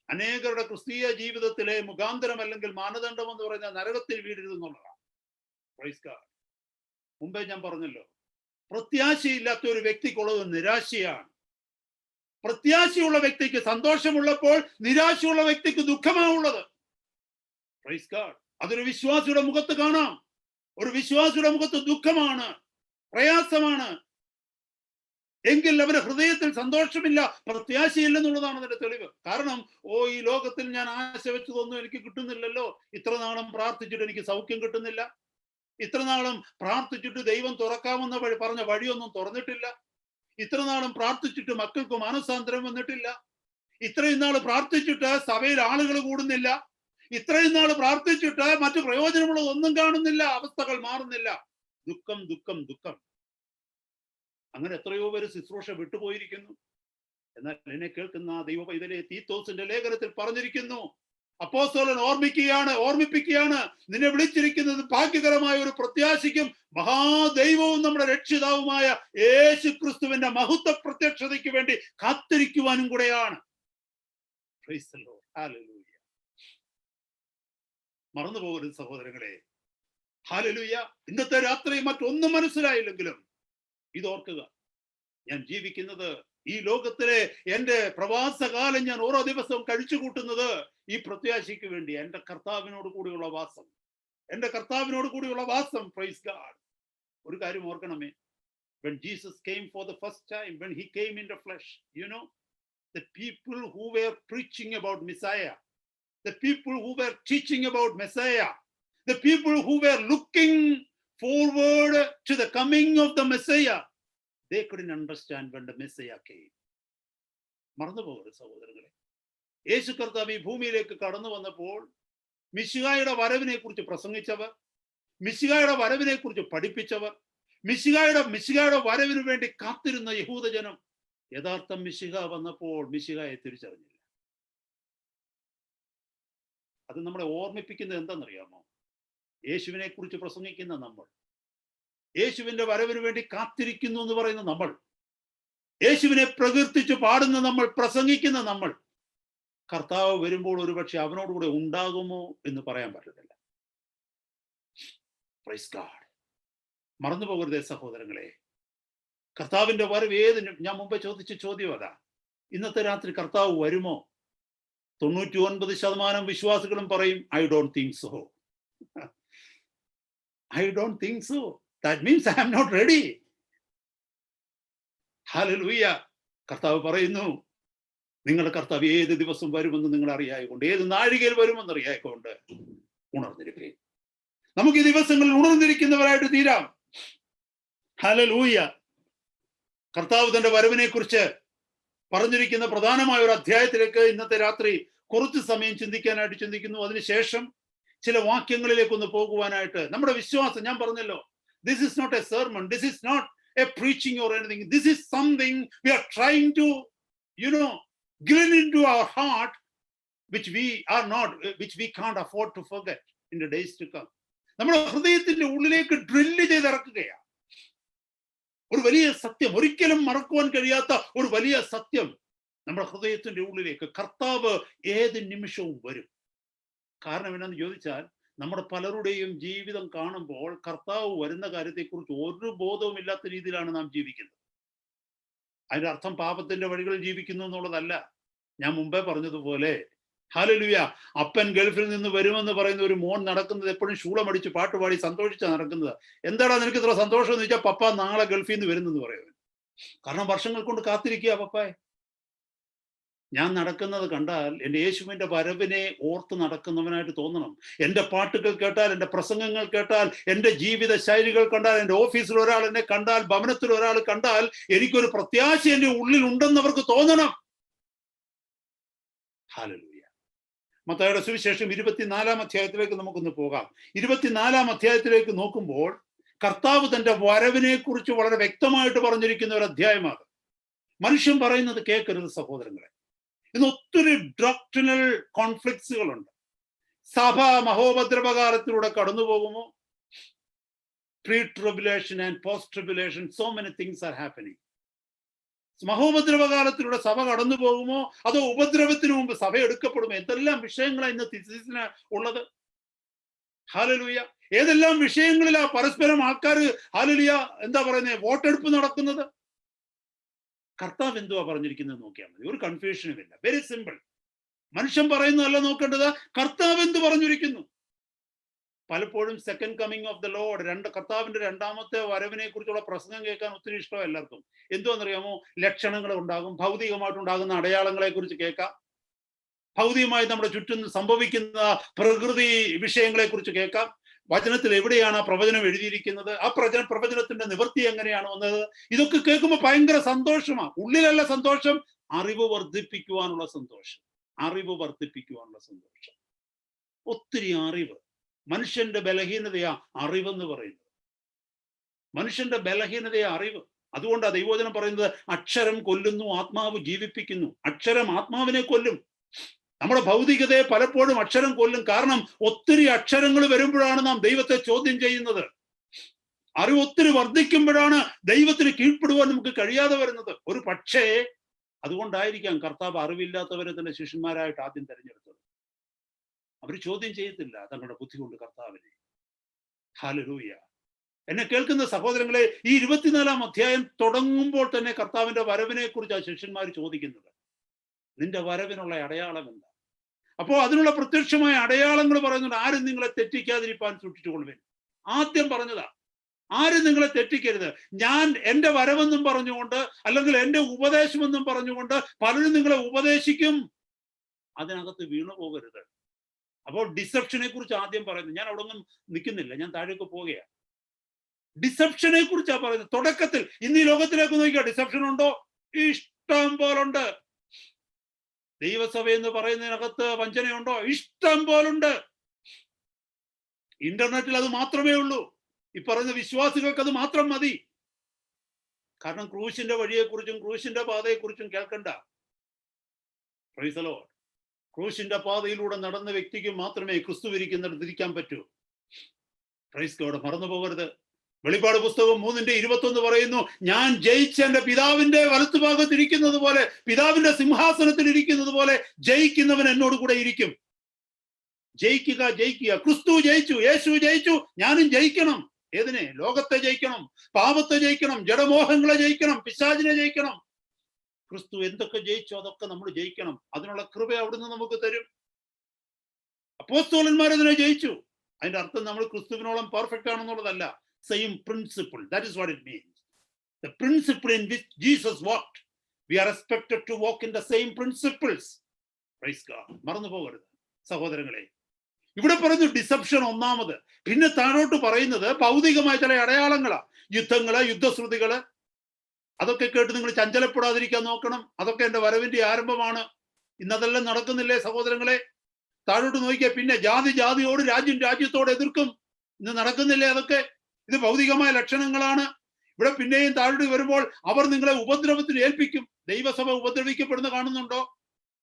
അനേകരുടെ ക്രിസ്തീയ ജീവിതത്തിലെ മുഖാന്തരം അല്ലെങ്കിൽ മാനദണ്ഡം എന്ന് പറയുന്ന നരകത്തിൽ വീഴരുതെന്നുള്ളതാണ്. മുമ്പേ ഞാൻ പറഞ്ഞല്ലോ, പ്രത്യാശയില്ലാത്ത ഒരു വ്യക്തിക്കുള്ളത് നിരാശയാണ്. പ്രത്യാശയുള്ള വ്യക്തിക്ക് സന്തോഷമുള്ളപ്പോൾ നിരാശയുള്ള വ്യക്തിക്ക് ദുഃഖമാണുള്ളത്. അതൊരു വിശ്വാസിയുടെ മുഖത്ത് കാണാം. ഒരു വിശ്വാസിയുടെ മുഖത്ത് ദുഃഖമാണ്, പ്രയാസമാണ്. എങ്കിൽ അവരുടെ ഹൃദയത്തിൽ സന്തോഷമില്ല, പ്രത്യാശയില്ലെന്നുള്ളതാണ് അതിന്റെ തെളിവ്. കാരണം ഈ ലോകത്തിൽ ഞാൻ ആശ വെച്ചതൊന്നും എനിക്ക് കിട്ടുന്നില്ലല്ലോ. ഇത്ര നാളും പ്രാർത്ഥിച്ചിട്ട് എനിക്ക് സൗഖ്യം കിട്ടുന്നില്ല. ഇത്ര നാളും പ്രാർത്ഥിച്ചിട്ട് ദൈവം തുറക്കാമെന്ന പറഞ്ഞ വഴിയൊന്നും തുറന്നിട്ടില്ല. ഇത്ര നാളും പ്രാർത്ഥിച്ചിട്ട് മക്കൾക്ക് മാനസാന്തരം വന്നിട്ടില്ല. ഇത്രയും നാൾ പ്രാർത്ഥിച്ചിട്ട് സഭയിൽ ആളുകൾ കൂടുന്നില്ല. ഇത്രയും നാൾ പ്രാർത്ഥിച്ചിട്ട് മറ്റു പ്രയോജനമുള്ളതൊന്നും കാണുന്നില്ല. അവസ്ഥകൾ മാറുന്നില്ല. ദുഃഖം, ദുഃഖം, ദുഃഖം. അങ്ങനെ എത്രയോ പേര് ശുശ്രൂഷ വിട്ടുപോയിരിക്കുന്നു. എന്നാൽ എന്നെ കേൾക്കുന്ന ദൈവ പൈതലെ, തീത്തോസിന്റെ ലേഖനത്തിൽ പറഞ്ഞിരിക്കുന്നു, അപ്പോസ്തലൻ ഓർമ്മിപ്പിക്കുകയാണ്, നിന്നെ വിളിച്ചിരിക്കുന്നത് ഭാഗ്യകരമായ ഒരു പ്രത്യാശയ്ക്കും മഹാദൈവവും നമ്മുടെ രക്ഷിതാവുമായ യേശു ക്രിസ്തുവിന്റെ മഹത്വ പ്രത്യക്ഷതയ്ക്ക് വേണ്ടി കാത്തിരിക്കുവാനും കൂടെയാണ്. മറന്നു പോകരുത് സഹോദരങ്ങളെ. ഹല്ലേലൂയ. ഇന്നത്തെ രാത്രി മറ്റൊന്നും മനസ്സിലായില്ലെങ്കിലും ഇതോർക്കുക, ഞാൻ ജീവിക്കുന്നത് ഈ ലോകത്തിലെ എന്റെ പ്രവാസകാലം ഞാൻ ഓരോ ദിവസവും കഴിച്ചു കൂട്ടുന്നത് ഈ പ്രത്യാശയ്ക്ക് വേണ്ടി. എന്റെ കർത്താവിനോട് കൂടിയുള്ള വാസം, എന്റെ കർത്താവിനോട് കൂടിയുള്ള വാസം. Praise God. ഒരു കാര്യം ഓർക്കണമേ, when Jesus came for the first time, when he came in the flesh, you know, the people who were preaching about Messiah, the people who were teaching about Messiah, the people who were looking forward to the coming of the Messiah, they couldn't understand when the Messiah came. മറന്നു പോകരുത് സഹോദരങ്ങളെ. യേശു കർത്താവ് ഈ ഭൂമിയിലേക്ക് കടന്നു വന്നപ്പോൾ മിശിഹായുടെ വരവിനെ കുറിച്ച് പ്രസംഗിച്ചവർ, മിശിഹായുടെ വരവിനെ കുറിച്ച് പഠിപ്പിച്ചവർ, മിശിഹായുടെ വരവിന് വേണ്ടി കാത്തിരുന്ന യഹൂദജനം യഥാർത്ഥം മിശിഹ വന്നപ്പോൾ മിശിഹായെ തിരിച്ചറിഞ്ഞില്ല. അത് നമ്മളെ ഓർമ്മിപ്പിക്കുന്നത് എന്താണെന്നറിയാമോ? യേശുവിനെ കുറിച്ച് പ്രസംഗിക്കുന്ന നമ്മൾ, യേശുവിന്റെ വരവിന് വേണ്ടി കാത്തിരിക്കുന്നു എന്ന് പറയുന്ന നമ്മൾ, യേശുവിനെ പ്രകീർത്തിച്ച് പാടുന്ന നമ്മൾ, പ്രസംഗിക്കുന്ന നമ്മൾ, കർത്താവ് വരുമ്പോൾ ഒരുപക്ഷെ അവനോടുകൂടെ ഉണ്ടാകുമോ എന്ന് പറയാൻ പറ്റത്തില്ല. Price God. മറന്നു പോകരുതേ സഹോദരങ്ങളെ. കർത്താവിന്റെ വരവ് ഞാൻ മുമ്പേ ചോദിച്ച ചോദ്യം അതാ. ഇന്നത്തെ രാത്രി കർത്താവ് വരുമോ? 99% വിശ്വാസികളും പറയും I don't think so. I don't think so. That means I am not ready. Hallelujah. കർത്താവ് പറയുന്നു, നിങ്ങളുടെ കർത്താവ് ഏത് ദിവസം വരുമെന്ന് നിങ്ങൾ അറിയായിക്കൊണ്ട്, ഏത് നാഴികയിൽ വരുമെന്ന് അറിയായിക്കൊണ്ട് ഉണർന്നിരിക്കുകയും നമുക്ക് ഈ ദിവസങ്ങളിൽ ഉണർന്നിരിക്കുന്നവരായിട്ട് തീരാം. ഹല്ലേലൂയ. കർത്താവ് തന്റെ വരവിനെ കുറിച്ച് പറഞ്ഞിരിക്കുന്ന പ്രധാനമായ ഒരു അധ്യായത്തിലേക്ക് ഇന്നത്തെ രാത്രി കുറച്ച് സമയം ചിന്തിക്കുന്നു. അതിനുശേഷം ചില വാക്യങ്ങളിലേക്കൊന്ന് പോകുവാനായിട്ട് നമ്മുടെ വിശ്വാസം, ഞാൻ പറഞ്ഞല്ലോ, this is not a sermon, this is not a preaching or anything. This is something we are trying to, grill into our heart, which we can't afford to forget in the days to come. നമ്മുടെ ഹൃദയത്തിന്റെ ഉള്ളിലേക്ക് drill ചെയ്തിറക്കുകയാണ് ഒരു വലിയ സത്യം, ഒരിക്കലും മറക്കുവാൻ കഴിയാത്ത ഒരു വലിയ സത്യം നമ്മുടെ ഹൃദയത്തിന്റെ ഉള്ളിലേക്ക്. കർത്താവ് ഏത് നിമിഷവും വരും. കാരണം എന്നാന്ന് ചോദിച്ചാൽ, നമ്മുടെ പലരുടെയും ജീവിതം കാണുമ്പോൾ കർത്താവ് വരുന്ന കാര്യത്തെക്കുറിച്ച് ഒരു ബോധവും ഇല്ലാത്ത രീതിയിലാണ് നാം ജീവിക്കുന്നത്. അതിന്റെ അർത്ഥം പാപത്തിന്റെ വഴികളിൽ ജീവിക്കുന്നു എന്നുള്ളതല്ല. ഞാൻ മുമ്പേ പറഞ്ഞതുപോലെ ഹല്ലേലൂയ. അപ്പൻ ഗൾഫിൽ നിന്ന് വരുമെന്ന് പറയുന്ന ഒരു മോൻ നടക്കുന്നത് എപ്പോഴും ശൂളമടിച്ച് പാട്ടുപാടി സന്തോഷിച്ചാണ് നടക്കുന്നത്. എന്താടാ നിനക്ക് ഇത്ര സന്തോഷം എന്ന് ചോദിച്ചാൽ, പപ്പ നാളെ ഗൾഫിൽ നിന്ന് വരുന്നെന്ന് പറയും. കാരണം വർഷങ്ങൾ കൊണ്ട് കാത്തിരിക്കുക പപ്പായെ. ഞാൻ നടക്കുന്നത് കണ്ടാൽ എൻ്റെ യേശുവിൻ്റെ വരവിനെ ഓർത്ത് നടക്കുന്നവനായിട്ട് തോന്നണം. എൻ്റെ പാട്ടുകൾ കേട്ടാൽ, എൻ്റെ പ്രസംഗങ്ങൾ കേട്ടാൽ, എൻ്റെ ജീവിത ശൈലികൾ കണ്ടാൽ, എൻ്റെ ഓഫീസിൽ ഒരാൾ എന്നെ കണ്ടാൽ, ഭവനത്തിൽ ഒരാൾ കണ്ടാൽ, എനിക്കൊരു പ്രത്യാശ എൻ്റെ ഉള്ളിൽ ഉണ്ടെന്ന് അവർക്ക് തോന്നണം. ഹല്ലേലൂയ. മത്തായിയുടെ സുവിശേഷം 24-ാം അധ്യായത്തിലേക്ക് നമുക്കൊന്ന് പോകാം. 24-ാം അധ്യായത്തിലേക്ക് നോക്കുമ്പോൾ കർത്താവ് തന്റെ വരവിനെ കുറിച്ച് വളരെ വ്യക്തമായിട്ട് പറഞ്ഞിരിക്കുന്ന ഒരു അധ്യായമാണ്. മനുഷ്യൻ പറയുന്നത് കേൾക്കരുത് സഹോദരങ്ങളെ. ഇന്ന് ഒത്തിരി ഡോക്ട്രിനൽ കോൺഫ്ലിക്ട്സുകളുണ്ട്. സഭ മഹോപദ്രവകാലത്തിലൂടെ കടന്നു പോകുമോ? Pre tribulation and post tribulation, so many things are happening. മഹോപദ്രവകാലത്തിലൂടെ സഭ കടന്നു പോകുമോ, അതോ ഉപദ്രവത്തിന് മുമ്പ് സഭ എടുക്കപ്പെടുമോ? എന്തെല്ലാം വിഷയങ്ങളാണ് ഇന്ന് തിസിസിന് ഉള്ളത്. ഹല്ലേലൂയ. ഏതെല്ലാം വിഷയങ്ങളിലാ പരസ്പരം ആൾക്കാർ ഹല്ലേലൂയ എന്താ പറയുന്നത്, വോട്ടെടുപ്പ് നടക്കുന്നത്. കർത്താവ് എന്തുവാ പറഞ്ഞിരിക്കുന്നത് നോക്കിയാൽ മതി, ഒരു കൺഫ്യൂഷനും ഇല്ല. Very simple. മനുഷ്യൻ പറയുന്നതല്ല നോക്കേണ്ടത്, കർത്താവ് എന്ത് പറഞ്ഞിരിക്കുന്നു. പലപ്പോഴും second coming of the Lord, കർത്താവിന്റെ രണ്ടാമത്തെ വരവിനെ കുറിച്ചുള്ള പ്രസംഗം കേൾക്കാൻ ഒത്തിരി ഇഷ്ടം എല്ലാവർക്കും. എന്തുവാണെന്നറിയാമോ? ലക്ഷണങ്ങൾ ഉണ്ടാകും, ഭൗതികമായിട്ടുണ്ടാകുന്ന അടയാളങ്ങളെ കുറിച്ച് കേൾക്കാം, ഭൗതികമായി നമ്മുടെ ചുറ്റും സംഭവിക്കുന്ന പ്രകൃതി വിഷയങ്ങളെ കുറിച്ച് കേൾക്കാം. വചനത്തിൽ എവിടെയാണ് ആ പ്രവചനം എഴുതിയിരിക്കുന്നത്, ആ പ്രവചനത്തിന്റെ നിവൃത്തി എങ്ങനെയാണ് വന്നത്, ഇതൊക്കെ കേൾക്കുമ്പോൾ ഭയങ്കര സന്തോഷമാണ്. ഉള്ളിലല്ല സന്തോഷം, അറിവ് വർദ്ധിപ്പിക്കുവാനുള്ള സന്തോഷം. അറിവ് വർദ്ധിപ്പിക്കുവാനുള്ള സന്തോഷം. ഒത്തിരി അറിവ്. മനുഷ്യന്റെ ബലഹീനതയാ അറിവെന്ന് പറയുന്നത്. മനുഷ്യന്റെ ബലഹീനതയാ അറിവ്. അതുകൊണ്ടാണ് ദൈവവചനം പറയുന്നത്, അക്ഷരം കൊല്ലുന്നു, ആത്മാവ് ജീവിപ്പിക്കുന്നു. അക്ഷരം ആത്മാവിനെ കൊല്ലും. നമ്മുടെ ഭൗതികതയെ പലപ്പോഴും അക്ഷരം കൊല്ലും. കാരണം ഒത്തിരി അക്ഷരങ്ങൾ വരുമ്പോഴാണ് നാം ദൈവത്തെ ചോദ്യം ചെയ്യുന്നത്. അറിവ് ഒത്തിരി വർദ്ധിക്കുമ്പോഴാണ് ദൈവത്തിന് കീഴ്പ്പെടുവാൻ നമുക്ക് കഴിയാതെ വരുന്നത്. ഒരു പക്ഷേ അതുകൊണ്ടായിരിക്കാം കർത്താവ് അറിവില്ലാത്തവരെ തന്നെ ശിഷ്യന്മാരായിട്ട് ആദ്യം തെരഞ്ഞെടുത്തത്. അവർ ചോദ്യം ചെയ്യത്തില്ല തങ്ങളുടെ ബുദ്ധി കൊണ്ട് കർത്താവിനെ. ഹല്ലേലൂയ. എന്നെ കേൾക്കുന്ന സഹോദരങ്ങളെ, ഈ 24-ാം അധ്യായം തുടങ്ങുമ്പോൾ തന്നെ കർത്താവിന്റെ വരവിനെ കുറിച്ച് ആ ശിഷ്യന്മാർ ചോദിക്കുന്നത്. നിന്റെ വരവിനുള്ള അടയാളം എന്താ? അപ്പോൾ അതിനുള്ള പ്രത്യക്ഷമായ അടയാളങ്ങൾ പറയുന്നുണ്ട്. ആരും നിങ്ങളെ തെറ്റിക്കാതിരിക്കാൻ സൂക്ഷിച്ചുകൊള്ളുവിൻ. ആദ്യം പറഞ്ഞതാ, ആരും നിങ്ങളെ തെറ്റിക്കരുത്. ഞാൻ എൻ്റെ വരവെന്നും പറഞ്ഞുകൊണ്ട്, അല്ലെങ്കിൽ എൻ്റെ ഉപദേശമെന്നും പറഞ്ഞുകൊണ്ട് പലരും നിങ്ങളെ ഉപദേശിക്കും. അതിനകത്ത് വീണു പോകരുത്. അപ്പോൾ ഡിസെപ്ഷനെ കുറിച്ച് ആദ്യം പറയുന്നത്. ഞാൻ അവിടെ ഒന്നും നിൽക്കുന്നില്ല, ഞാൻ താഴേക്ക് പോവുകയാണ്. ഡിസെപ്ഷനെ കുറിച്ചാ പറയുന്നത് തുടക്കത്തിൽ. ഇന്ന് ഈ ലോകത്തിലേക്ക് നോക്കിയാൽ ഡിസെപ്ഷൻ ഉണ്ടോ? ഇഷ്ടം പോലുണ്ട്. ദൈവസഭ എന്ന് പറയുന്നതിനകത്ത് വഞ്ചനയുണ്ടോ? ഇഷ്ടം പോലുണ്ട്. ഇന്റർനെറ്റിൽ അത് മാത്രമേ ഉള്ളൂ. ഈ പറയുന്ന വിശ്വാസികൾക്ക് അത് മാത്രം മതി. കാരണം ക്രൂശിന്റെ വഴിയെക്കുറിച്ചും ക്രൂശിന്റെ പാതയെക്കുറിച്ചും കേൾക്കണ്ട. Praise the Lord. ക്രൂശിന്റെ പാതയിലൂടെ നടന്ന വ്യക്തിക്ക് മാത്രമേ ക്രിസ്തു ഇരിക്കുന്നിടത്ത് ഇരിക്കാൻ പറ്റൂ. Praise God. മറന്നു പോകരുത്. വെളിപ്പാട് പുസ്തകം 3:21 പറയുന്നു, ഞാൻ ജയിച്ച എൻ്റെ പിതാവിന്റെ വലത്തുഭാഗത്ത് ഇരിക്കുന്നത് പോലെ, പിതാവിന്റെ സിംഹാസനത്തിൽ ഇരിക്കുന്നത് പോലെ ജയിക്കുന്നവൻ എന്നോട് കൂടെ ഇരിക്കും. ജയിക്കുക, ജയിക്കുക. ക്രിസ്തു ജയിച്ചു, യേശു ജയിച്ചു, ഞാനും ജയിക്കണം. ഏതിനെ? ലോകത്തെ ജയിക്കണം, പാപത്തെ ജയിക്കണം, ജഡമോഹങ്ങളെ ജയിക്കണം, പിശാചിനെ ജയിക്കണം. ക്രിസ്തു എന്തൊക്കെ ജയിച്ചു അതൊക്കെ നമ്മൾ ജയിക്കണം. അതിനുള്ള കൃപ അവിടുന്ന് നമുക്ക് തരും. അപ്പോസ്തലന്മാർ അതിനെ ജയിച്ചു. അതിന്റെ അർത്ഥം നമ്മൾ ക്രിസ്തുവിനോളം perfect ആണെന്നുള്ളതല്ല. Same principle. That is what it means. The principle in which Jesus walked, we are expected to walk in the same principles. Praise God. മറന്നു പോകരുത് സഹോദരങ്ങളെ. ഇവിടെ പറയുന്നു ഡിസെപ്ഷൻ ഒന്നാമത്. പിന്നെ താഴോട്ട് പറയുന്നത് ഭൗതികമായ ചില അടയാളങ്ങളാ. യുദ്ധങ്ങള്, യുദ്ധശ്രുതികള്, അതൊക്കെ കേട്ട് നിങ്ങൾ ചഞ്ചലപ്പെടാതിരിക്കാൻ നോക്കണം. അതൊക്കെ എൻ്റെ വരവിന്റെ ആരംഭമാണ്. ഇന്നതെല്ലാം നടക്കുന്നില്ലേ സഹോദരങ്ങളെ? താഴോട്ട് നോക്കിയാൽ പിന്നെ ജാതി ജാതിയോട്, രാജ്യം രാജ്യത്തോട് എതിർക്കും. ഇന്ന് നടക്കുന്നില്ലേ അതൊക്കെ? ഇത് ഭൗതികമായ ലക്ഷണങ്ങളാണ്. ഇവിടെ പിന്നെയും താഴോട്ട് വരുമ്പോൾ അവർ നിങ്ങളെ ഉപദ്രവത്തിന് ഏൽപ്പിക്കും. ദൈവസഭ ഉപദ്രവിക്കപ്പെടുന്ന കാണുന്നുണ്ടോ?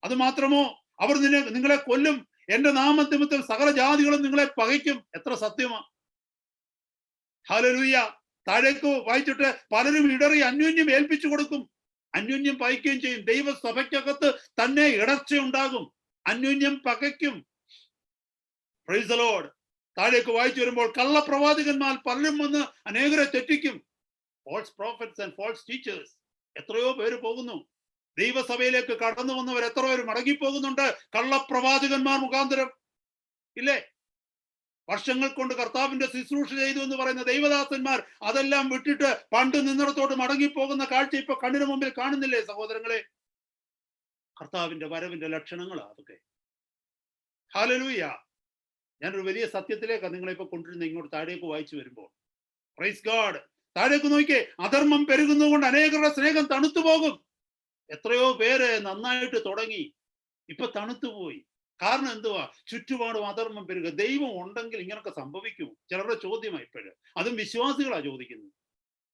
അത് മാത്രമോ, അവർ നിങ്ങളെ കൊല്ലും. എന്റെ നാമനിമിത്തം സകല ജാതികളും നിങ്ങളെ പകയ്ക്കും. എത്ര സത്യമാ! ഹല്ലേലൂയ. താഴേക്ക് വായിച്ചിട്ട് പലരും ഇടറി അന്യോന്യം ഏൽപ്പിച്ചു കൊടുക്കും, അന്യോന്യം പകയ്ക്കുകയും ചെയ്യും. ദൈവസഭയ്ക്കകത്ത് തന്നെ ഇടർച്ചയുണ്ടാകും, അന്യോന്യം പകയ്ക്കും. Price the Lord. താഴേക്ക് വായിച്ചു വരുമ്പോൾ കള്ളപ്രവാചകന്മാർ പലരും വന്ന് അനേകരെ തെറ്റിക്കും. False prophets and false teachers. എത്രയോ പേര് പോകുന്നു. ദൈവസഭയിലേക്ക് കടന്നു വന്നവർ എത്ര പേര് മടങ്ങിപ്പോകുന്നുണ്ട്? കള്ളപ്രവാചകന്മാർ മുഖാന്തരം, ഇല്ലേ? വർഷങ്ങൾ കൊണ്ട് കർത്താവിന്റെ ശുശ്രൂഷ ചെയ്തു എന്ന് പറയുന്ന ദൈവദാസന്മാർ അതെല്ലാം വിട്ടിട്ട് പണ്ട് നിന്നിടത്തോട്ട് മടങ്ങിപ്പോകുന്ന കാഴ്ച ഇപ്പൊ കണ്ണിന് മുമ്പിൽ കാണുന്നില്ലേ സഹോദരങ്ങളെ? കർത്താവിന്റെ വരവിന്റെ ലക്ഷണങ്ങളാണ് അതൊക്കെ. ഹല്ലേലൂയ. ഞാനൊരു വലിയ സത്യത്തിലേക്കാണ് നിങ്ങളെ ഇപ്പൊ കൊണ്ടിരുന്ന ഇങ്ങോട്ട് താഴേക്ക് വായിച്ചു വരുമ്പോൾ. Praise God. താഴേക്ക് നോക്കിയേ, അധർമ്മം പെരുകുന്നതുകൊണ്ട് അനേകരുടെ സ്നേഹം തണുത്തു പോകും. എത്രയോ പേര് നന്നായിട്ട് തുടങ്ങി, ഇപ്പൊ തണുത്തുപോയി. കാരണം എന്തുവാ? ചുറ്റുപാടും അധർമ്മം പെരുക. ദൈവം ഉണ്ടെങ്കിൽ ഇങ്ങനൊക്കെ സംഭവിക്കുമോ? ചിലരുടെ ചോദ്യമാണ് ഇപ്പോഴും. അതും വിശ്വാസികളാ ചോദിക്കുന്നത്.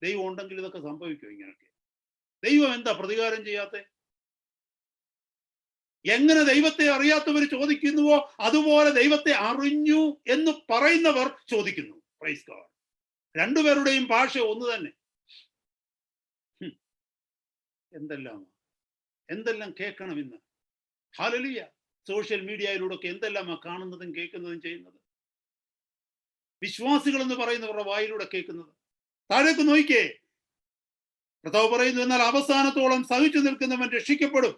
ദൈവം ഉണ്ടെങ്കിൽ ഇതൊക്കെ സംഭവിക്കുമോ ഇങ്ങനൊക്കെ? ദൈവം എന്താ പ്രതികാരം ചെയ്യാത്തെ? എങ്ങനെ ദൈവത്തെ അറിയാത്തവർ ചോദിക്കുന്നുവോ അതുപോലെ ദൈവത്തെ അറിഞ്ഞു എന്ന് പറയുന്നവർ ചോദിക്കുന്നു. Praise God. രണ്ടുപേരുടെയും ഭാഷ ഒന്ന് തന്നെ. എന്തെല്ലാം കേൾക്കണം ഇന്ന്. ഹല്ലേലൂയ. സോഷ്യൽ മീഡിയയിലൂടെ എന്തെല്ലാം കാണുന്നതും കേൾക്കുന്നതും ചെയ്യുന്നത്. വിശ്വാസികൾ എന്ന് പറയുന്നവരുടെ വായിലൂടെ കേൾക്കുന്നത്. താഴേക്ക് നോക്കിക്കേ, കർത്താവ് പറയുന്നു, എന്നാൽ അവസാനത്തോളം സഹിച്ചു നിൽക്കുന്നവൻ രക്ഷിക്കപ്പെടും.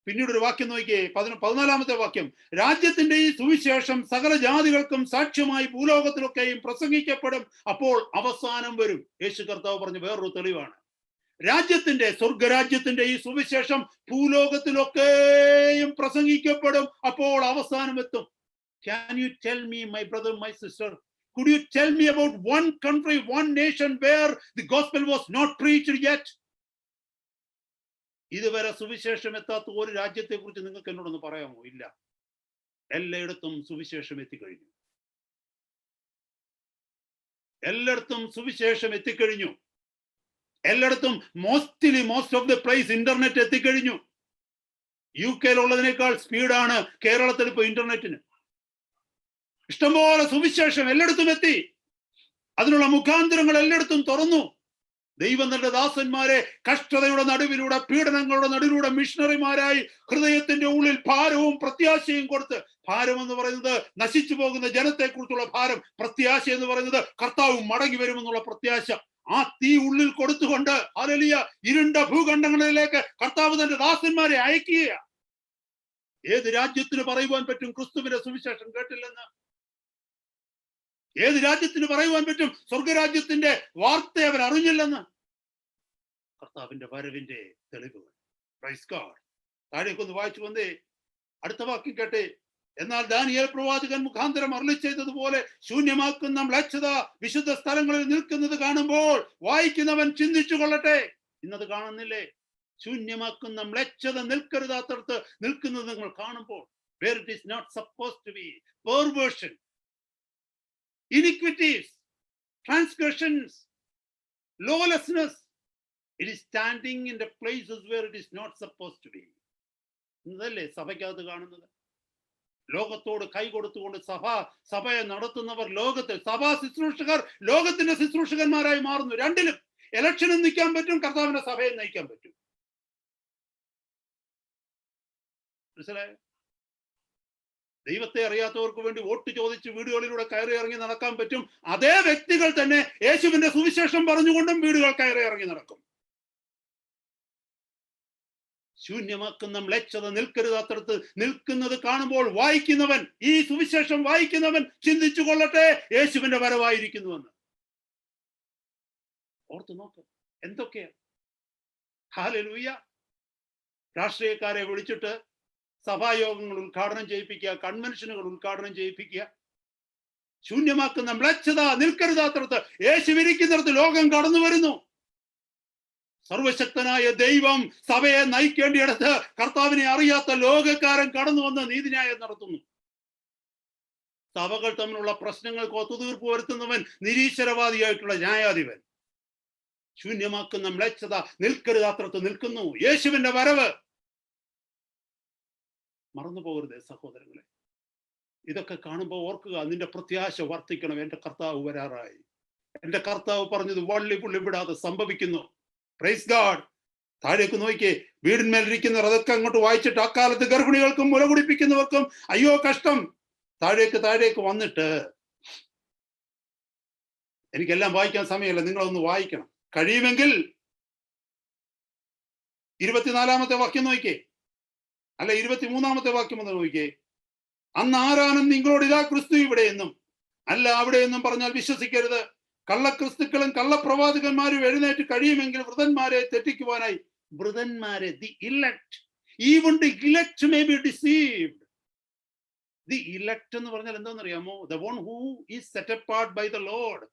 പിന്നീട് ഒരു വാക്യം നോക്കിയേ, 14-ാമത്തെ വാക്യം. രാജ്യത്തിന്റെ ഈ സുവിശേഷം സകല ജാതികൾക്കും സാക്ഷ്യമായി ഭൂലോകത്തിലൊക്കെയും പ്രസംഗിക്കപ്പെടും, അപ്പോൾ അവസാനം വരും. യേശു കർത്താവ് പറഞ്ഞ വേറൊരു തെളിവാണ്. രാജ്യത്തിന്റെ, സ്വർഗരാജ്യത്തിന്റെ ഈ സുവിശേഷം ഭൂലോകത്തിലൊക്കെയും പ്രസംഗിക്കപ്പെടും, അപ്പോൾ അവസാനം എത്തും. Can you tell me, my brother, my sister, could you tell me about one country, one nation where the gospel was not preached yet? ഇതുവരെ സുവിശേഷം എത്താത്ത ഒരു രാജ്യത്തെ കുറിച്ച് നിങ്ങൾക്ക് എന്നോടൊന്ന് പറയാമോ? ഇല്ല. എല്ലായിടത്തും സുവിശേഷം എത്തിക്കഴിഞ്ഞു. എല്ലായിടത്തും സുവിശേഷം എത്തിക്കഴിഞ്ഞു. എല്ലായിടത്തും most of the place internet എത്തിക്കഴിഞ്ഞു. UK-യിലുള്ളതിനേക്കാൾ സ്പീഡാണ് കേരളത്തിൽ ഇപ്പൊ ഇന്റർനെറ്റിന്. ഇഷ്ടംപോലെ സുവിശേഷം എല്ലായിടത്തും എത്തി. അതിനുള്ള മുഖാന്തരങ്ങൾ എല്ലായിടത്തും തുറന്നു. ദൈവം തന്റെ ദാസന്മാരെ കഷ്ടതയുടെ നടുവിലൂടെ, പീഡനങ്ങളുടെ നടുവിലൂടെ മിഷണറിമാരായി ഹൃദയത്തിന്റെ ഉള്ളിൽ ഭാരവും പ്രത്യാശയും കൊടുത്ത്, ഭാരം എന്ന് പറയുന്നത് നശിച്ചു പോകുന്ന ജനത്തെ കുറിച്ചുള്ള ഭാരം, പ്രത്യാശ എന്ന് പറയുന്നത് കർത്താവ് മടങ്ങി വരുമെന്നുള്ള പ്രത്യാശ, ആ തീ ഉള്ളിൽ കൊടുത്തുകൊണ്ട് ഹല്ലേലൂയ ഇരുണ്ട ഭൂഖണ്ഡങ്ങളിലേക്ക് കർത്താവ് തന്റെ ദാസന്മാരെ അയക്കുക. ഏത് രാജ്യത്തിന് പറയുവാൻ പറ്റും ക്രിസ്തുവിന്റെ സുവിശേഷം കേട്ടില്ലെന്ന്? ഏത് രാജ്യത്തിന് പറയുവാൻ പറ്റും സ്വർഗരാജ്യത്തിന്റെ വാർത്ത അവർ അറിഞ്ഞില്ലെന്ന്? കർത്താവിന്റെ വരവിന്റെ തെളിവുകൾ. Praise God. താഴേക്കൊന്ന് വായിച്ചു വന്നേ, അടുത്ത വാക്യം കേട്ടെ. എന്നാൽ ദാനിയേൽ പ്രവാചകൻ മുഖാന്തരം അരുളി ചെയ്തതുപോലെ ശൂന്യമാക്കുന്ന മ്ലേച്ഛത വിശുദ്ധ സ്ഥലങ്ങളിൽ നിൽക്കുന്നത് കാണുമ്പോൾ വായിക്കുന്നവൻ ചിന്തിച്ചു കൊള്ളട്ടെ. ഇന്നത് കാണുന്നില്ലേ? ശൂന്യമാക്കുന്ന മ്ലേച്ഛത നിൽക്കരുതാത്തടത്ത് നിൽക്കുന്നത് നിങ്ങൾ കാണുമ്പോൾ, where it is not supposed to be, perversion, iniquities, transgressions, lawlessness, it is standing in the places where it is not supposed to be. ഇതല്ലേ സഭയ്ക്കകത്ത് കാണുന്നത്? ലോകത്തോട് കൈ കൊടുത്തുകൊണ്ട് സഭയെ നടത്തുന്നവർ ലോകത്തിൽ, സഭാ ശുശ്രൂഷകർ ലോകത്തിന്റെ ശുശ്രൂഷകന്മാരായി മാറുന്നു. രണ്ടിലും ഇലക്ഷനും നിൽക്കാൻ പറ്റും, കർത്താവിന്റെ സഭയെ നയിക്കാൻ പറ്റും. മനസ്സിലായോ? ദൈവത്തെ അറിയാത്തവർക്ക് വേണ്ടി വോട്ട് ചോദിച്ച് വീടുകളിലൂടെ കയറി ഇറങ്ങി നടക്കാൻ പറ്റും. അതേ വ്യക്തികൾ തന്നെ യേശുവിന്റെ സുവിശേഷം പറഞ്ഞുകൊണ്ടും വീടുകൾ കയറി ഇറങ്ങി നടക്കും. ശൂന്യമാക്കുന്ന മ്ലേച്ഛത നിൽക്കരുതാത്തടത്ത് നിൽക്കുന്നത് കാണുമ്പോൾ വായിക്കുന്നവൻ, ഈ സുവിശേഷം വായിക്കുന്നവൻ ചിന്തിച്ചു കൊള്ളട്ടെ, യേശുവിന്റെ വരവായിരിക്കുന്നുവെന്ന്. ഓർത്തു നോക്ക് എന്തൊക്കെയാ. ഹല്ലേലൂയ. രാഷ്ട്രീയക്കാരെ വിളിച്ചിട്ട് സഭായോഗങ്ങൾ ഉദ്ഘാടനം ചെയ്യിപ്പിക്കുക, കൺവെൻഷനുകൾ ഉദ്ഘാടനം ചെയ്യിപ്പിക്കുക. ശൂന്യമാക്കുന്ന മ്ലേച്ഛത നിൽക്കരുതാത്തടത്ത് യേശുവിരിക്കുന്നിടത്ത് ലോകം കടന്നു വരുന്നു. സർവശക്തനായ ദൈവം സഭയെ നയിക്കേണ്ടിയിടത്ത് കർത്താവിനെ അറിയാത്ത ലോകക്കാരൻ കടന്നു വന്ന് നീതിന്യായം നടത്തുന്നു. സഭകൾ തമ്മിലുള്ള പ്രശ്നങ്ങൾക്ക് ഒത്തുതീർപ്പ് വരുത്തുന്നവൻ നിരീശ്വരവാദിയായിട്ടുള്ള ന്യായാധിപൻ. ശൂന്യമാക്കുന്ന മ്ലേച്ഛത നിൽക്കരുതാത്തടത്ത് നിൽക്കുന്നു. യേശുവിന്റെ വരവ് മറന്നു പോകരുത് സഹോദരങ്ങളെ. ഇതൊക്കെ കാണുമ്പോൾ ഓർക്കുക, നിന്റെ പ്രത്യാശ വർദ്ധിക്കണം. എന്റെ കർത്താവ് വരാറായി. എന്റെ കർത്താവ് പറഞ്ഞത് വള്ളി പുള്ളി വിടാതെ സംഭവിക്കുന്നു. Praise God. താഴേക്ക് നോക്കിയേ, വീടിന്മേലിരിക്കുന്നവർ അതൊക്കെ അങ്ങോട്ട് വായിച്ചിട്ട്, അക്കാലത്ത് ഗർഭിണികൾക്കും മുല കുടിപ്പിക്കുന്നവർക്കും അയ്യോ കഷ്ടം. താഴേക്ക് വന്നിട്ട്, എനിക്കെല്ലാം വായിക്കാൻ സമയമല്ല, നിങ്ങളൊന്ന് വായിക്കണം. കഴിയുമെങ്കിൽ 24-ാമത്തെ വാക്യം നോക്കിക്കേ, അല്ല 23-ാമത്തെ വാക്യം ഒന്ന് നോക്കിക്കേ. അന്ന് ആരാനും നിങ്ങളോട് ഇതാ ക്രിസ്തു ഇവിടെ എന്നും അല്ല അവിടെ എന്നും പറഞ്ഞാൽ വിശ്വസിക്കരുത്. കള്ളക്രിസ്തുക്കളും കള്ളപ്രവാചകന്മാരും എഴുന്നേറ്റ് കഴിയുമെങ്കിൽ വൃതന്മാരെ തെറ്റിക്കുവാനായി. വൃതന്മാരെ, the elect, even the elect may be deceived. The elect എന്ന് പറഞ്ഞാൽ എന്താണെന്നറിയാമോ? The one who is set apart by the Lord.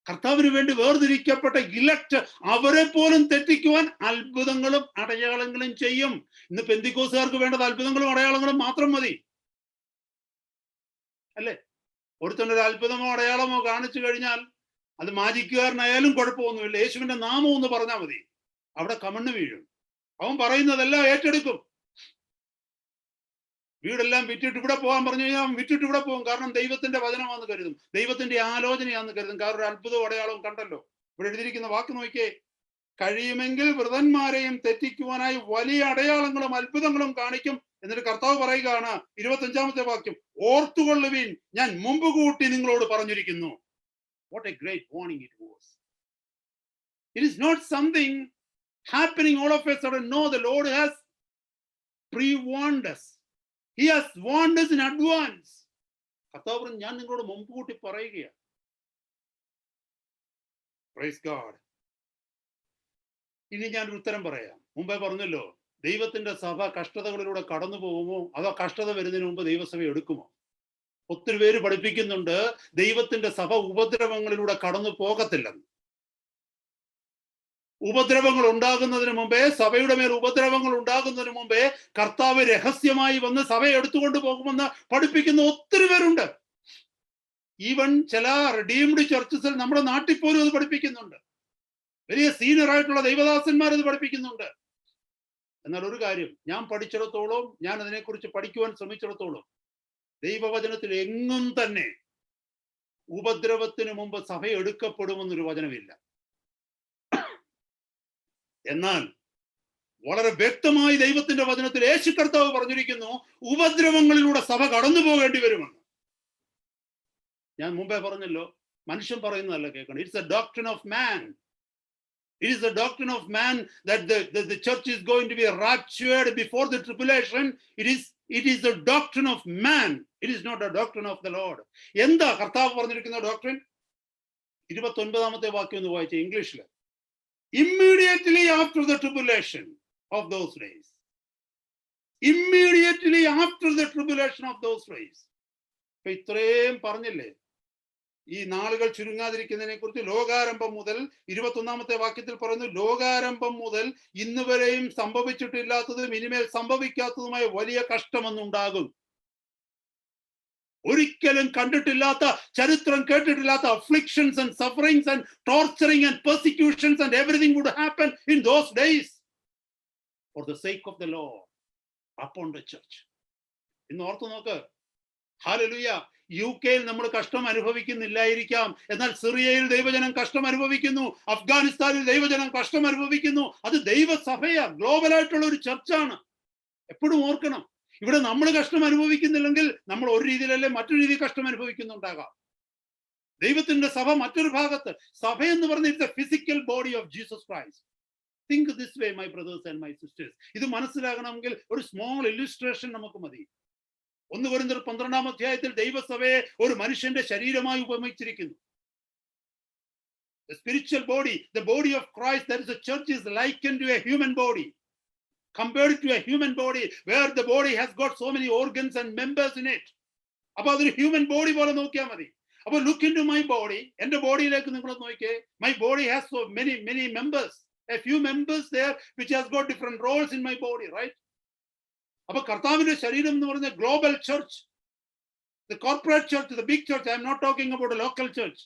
കർത്താവിന് വേണ്ടി വേർതിരിക്കപ്പെട്ട ഇലക്ട്, അവരെ പോലും തെറ്റിക്കുവാൻ അത്ഭുതങ്ങളും അടയാളങ്ങളും ചെയ്യും. ഇന്ന് പെന്തിക്കോസുകാർക്ക് വേണ്ടത് അത്ഭുതങ്ങളും അടയാളങ്ങളും മാത്രം മതി, അല്ലേ? ഒരുത്തനൊരു അത്ഭുതമോ അടയാളമോ കാണിച്ചു കഴിഞ്ഞാൽ അത് മാജിക്കുകാരനായാലും കുഴപ്പമൊന്നുമില്ല, യേശുവിന്റെ നാമം ഒന്ന് പറഞ്ഞാൽ മതി, അവിടെ കമണ്ണ് വീഴും. അവൻ പറയുന്നതെല്ലാം ഏറ്റെടുക്കും. വീടെല്ലാം വിറ്റിട്ട് ഇവിടെ പോകാൻ പറഞ്ഞു കഴിഞ്ഞാൽ അവൻ വിറ്റിട്ട് ഇവിടെ പോകും. കാരണം ദൈവത്തിന്റെ വചനമാണെന്ന് കരുതും, ദൈവത്തിന്റെ ആലോചനയാണെന്ന് കരുതും. കാരണം ഒരു അത്ഭുതവും അടയാളവും കണ്ടല്ലോ. ഇവിടെ എഴുതിയിരിക്കുന്ന വാക്ക് നോക്കിയേ, കഴിയുമെങ്കിൽ വൃതന്മാരെയും തെറ്റിക്കുവാനായി വലിയ അടയാളങ്ങളും അത്ഭുതങ്ങളും കാണിക്കും. എന്നിട്ട് കർത്താവ് പറയുകയാണ് 25-ാമത്തെ വാക്യം, ഓർത്തുകൊള്ളുവിൻ, ഞാൻ മുമ്പ് കൂട്ടി നിങ്ങളോട് പറഞ്ഞിരിക്കുന്നു. What a great warning it was. It is not something happening all of a sudden. No, the Lord has pre-warned us. He has warned us in advance. കർത്താവ് പറഞ്ഞു, ഞാൻ നിങ്ങളോട് മുമ്പ് കൂട്ടി പറയുകയാണ്. Praise God. ഇനി ഞാനൊരു ഉത്തരം പറയാം. മുമ്പേ പറഞ്ഞല്ലോ, ദൈവത്തിന്റെ സഭ കഷ്ടതകളിലൂടെ കടന്നു പോകുമോ അതോ കഷ്ടത വരുന്നതിന് മുമ്പ് ദൈവസഭ എടുക്കുമോ? ഒത്തിരി പേര് പഠിപ്പിക്കുന്നുണ്ട് ദൈവത്തിന്റെ സഭ ഉപദ്രവങ്ങളിലൂടെ കടന്നു പോകത്തില്ലെന്ന്. ഉപദ്രവങ്ങൾ ഉണ്ടാകുന്നതിന് മുമ്പേ, സഭയുടെ മേൽ ഉപദ്രവങ്ങൾ ഉണ്ടാകുന്നതിന് മുമ്പേ കർത്താവ് രഹസ്യമായി വന്ന് സഭയെ എടുത്തുകൊണ്ട് പോകുമെന്ന് പഠിപ്പിക്കുന്ന ഒത്തിരി പേരുണ്ട്. ഈവൻ ചില റിഡീംഡ് ചർച്ചസിൽ നമ്മുടെ നാട്ടിൽ പോലും അത് പഠിപ്പിക്കുന്നുണ്ട്. വലിയ സീനിയർ ആയിട്ടുള്ള ദൈവദാസന്മാർ അത് പഠിപ്പിക്കുന്നുണ്ട്. എന്നാൽ ഒരു കാര്യം, ഞാൻ പഠിച്ചിടത്തോളം, ഞാൻ അതിനെക്കുറിച്ച് പഠിക്കുവാൻ ശ്രമിച്ചിടത്തോളം, ദൈവവചനത്തിൽ എങ്ങും തന്നെ ഉപദ്രവത്തിന് മുമ്പ് സഭ എടുക്കപ്പെടുമെന്നൊരു വചനമില്ല. എന്നാൽ വളരെ വ്യക്തമായി ദൈവത്തിന്റെ വചനത്തിൽ യേശു കർത്താവ് പറഞ്ഞിരിക്കുന്നു, ഉപദ്രവങ്ങളിലൂടെ സഭ കടന്നു പോകേണ്ടി വരുമെന്ന്. ഞാൻ മുമ്പേ പറഞ്ഞല്ലോ, മനുഷ്യൻ പറയുന്നതല്ല കേൾക്കണം. It's A doctrine of man. It is the doctrine of man that the church is going to be raptured before the tribulation. It is the doctrine of man. It is not a doctrine of the Lord. എന്താ കർത്താവ് പറഞ്ഞിരിക്കുന്ന doctrine? 29-ാമത്തെ വാക്യം ഒന്ന് വായിച്ച ഇംഗ്ലീഷിൽ. Immediately after the tribulation of those days. Immediately after the tribulation of those days. ഇപ്പൊ ഇത്രയും പറഞ്ഞില്ലേ, ഈ നാളുകൾ ചുരുങ്ങാതിരിക്കുന്നതിനെ കുറിച്ച് ലോകാരംഭം മുതൽ 21-ാമത്തെ വാക്യത്തിൽ പറയുന്നു, ലോകാരംഭം മുതൽ ഇന്ന് വരെയും സംഭവിച്ചിട്ടില്ലാത്തതും ഇനിമേൽ സംഭവിക്കാത്തതുമായ വലിയ കഷ്ടമൊന്നുണ്ടാകും. ഒരിക്കലും കണ്ടിട്ടില്ലാത്ത, ചരിത്രം കേട്ടിട്ടില്ലാത്ത afflictions and sufferings and torturing and persecutions and everything would happen in those days for the sake of the Lord upon the church. ഇന്ന് ഓർത്തു നോക്ക്. ഹല്ലേലൂയ. UK-യിൽ നമ്മൾ കഷ്ടം അനുഭവിക്കുന്നില്ലായിരിക്കാം, എന്നാൽ സിറിയയിൽ ദൈവജനം കഷ്ടം അനുഭവിക്കുന്നു, അഫ്ഗാനിസ്ഥാനിൽ ദൈവജനം കഷ്ടം അനുഭവിക്കുന്നു. അത് ദൈവസഭയാ, ഗ്ലോബലായിട്ടുള്ള ഒരു ചർച്ചാണ്. എപ്പോഴും ഓർക്കണം, ഇവിടെ നമ്മൾ കഷ്ടം അനുഭവിക്കുന്നില്ലെങ്കിൽ നമ്മൾ ഒരു രീതിയിലല്ലേ മറ്റൊരു രീതിയിൽ കഷ്ടം അനുഭവിക്കുന്നുണ്ടാകാം. ദൈവത്തിന്റെ സഭ മറ്റൊരു ഭാഗത്ത്. സഭ എന്ന് പറഞ്ഞിട്ട് physical body of Jesus Christ. Think this way my brothers and my sisters. ഇത് മനസ്സിലാകണമെങ്കിൽ ഒരു സ്മോൾ ഇല്ലുസ്ട്രേഷൻ നമുക്ക് മതി. 1 കൊരിന്ത്യർ 12-ാം അധ്യായത്തിൽ ദൈവസഭയെ ഒരു മനുഷ്യന്റെ ശരീരമായി ഉപമിച്ചിരിക്കുന്നു. The spiritual body, the body of Christ, that is the church, is likened to a human body. Compared to a human body where the body has got so many organs and members in it. അപ്പോൾ അതൊരു human body പോലെ നോക്കിയാൽ മതി. അപ്പോൾ look into my body. എന്റെ ബോഡിയിലേക്ക് നിങ്ങൾ നോക്കിയേ. My body has so many members. A few members there which has got different roles in my body, right? അപ്പൊ കർത്താവിന്റെ ശരീരം എന്ന് പറഞ്ഞ global church, the corporate church, the big church. I am not talking about a local church.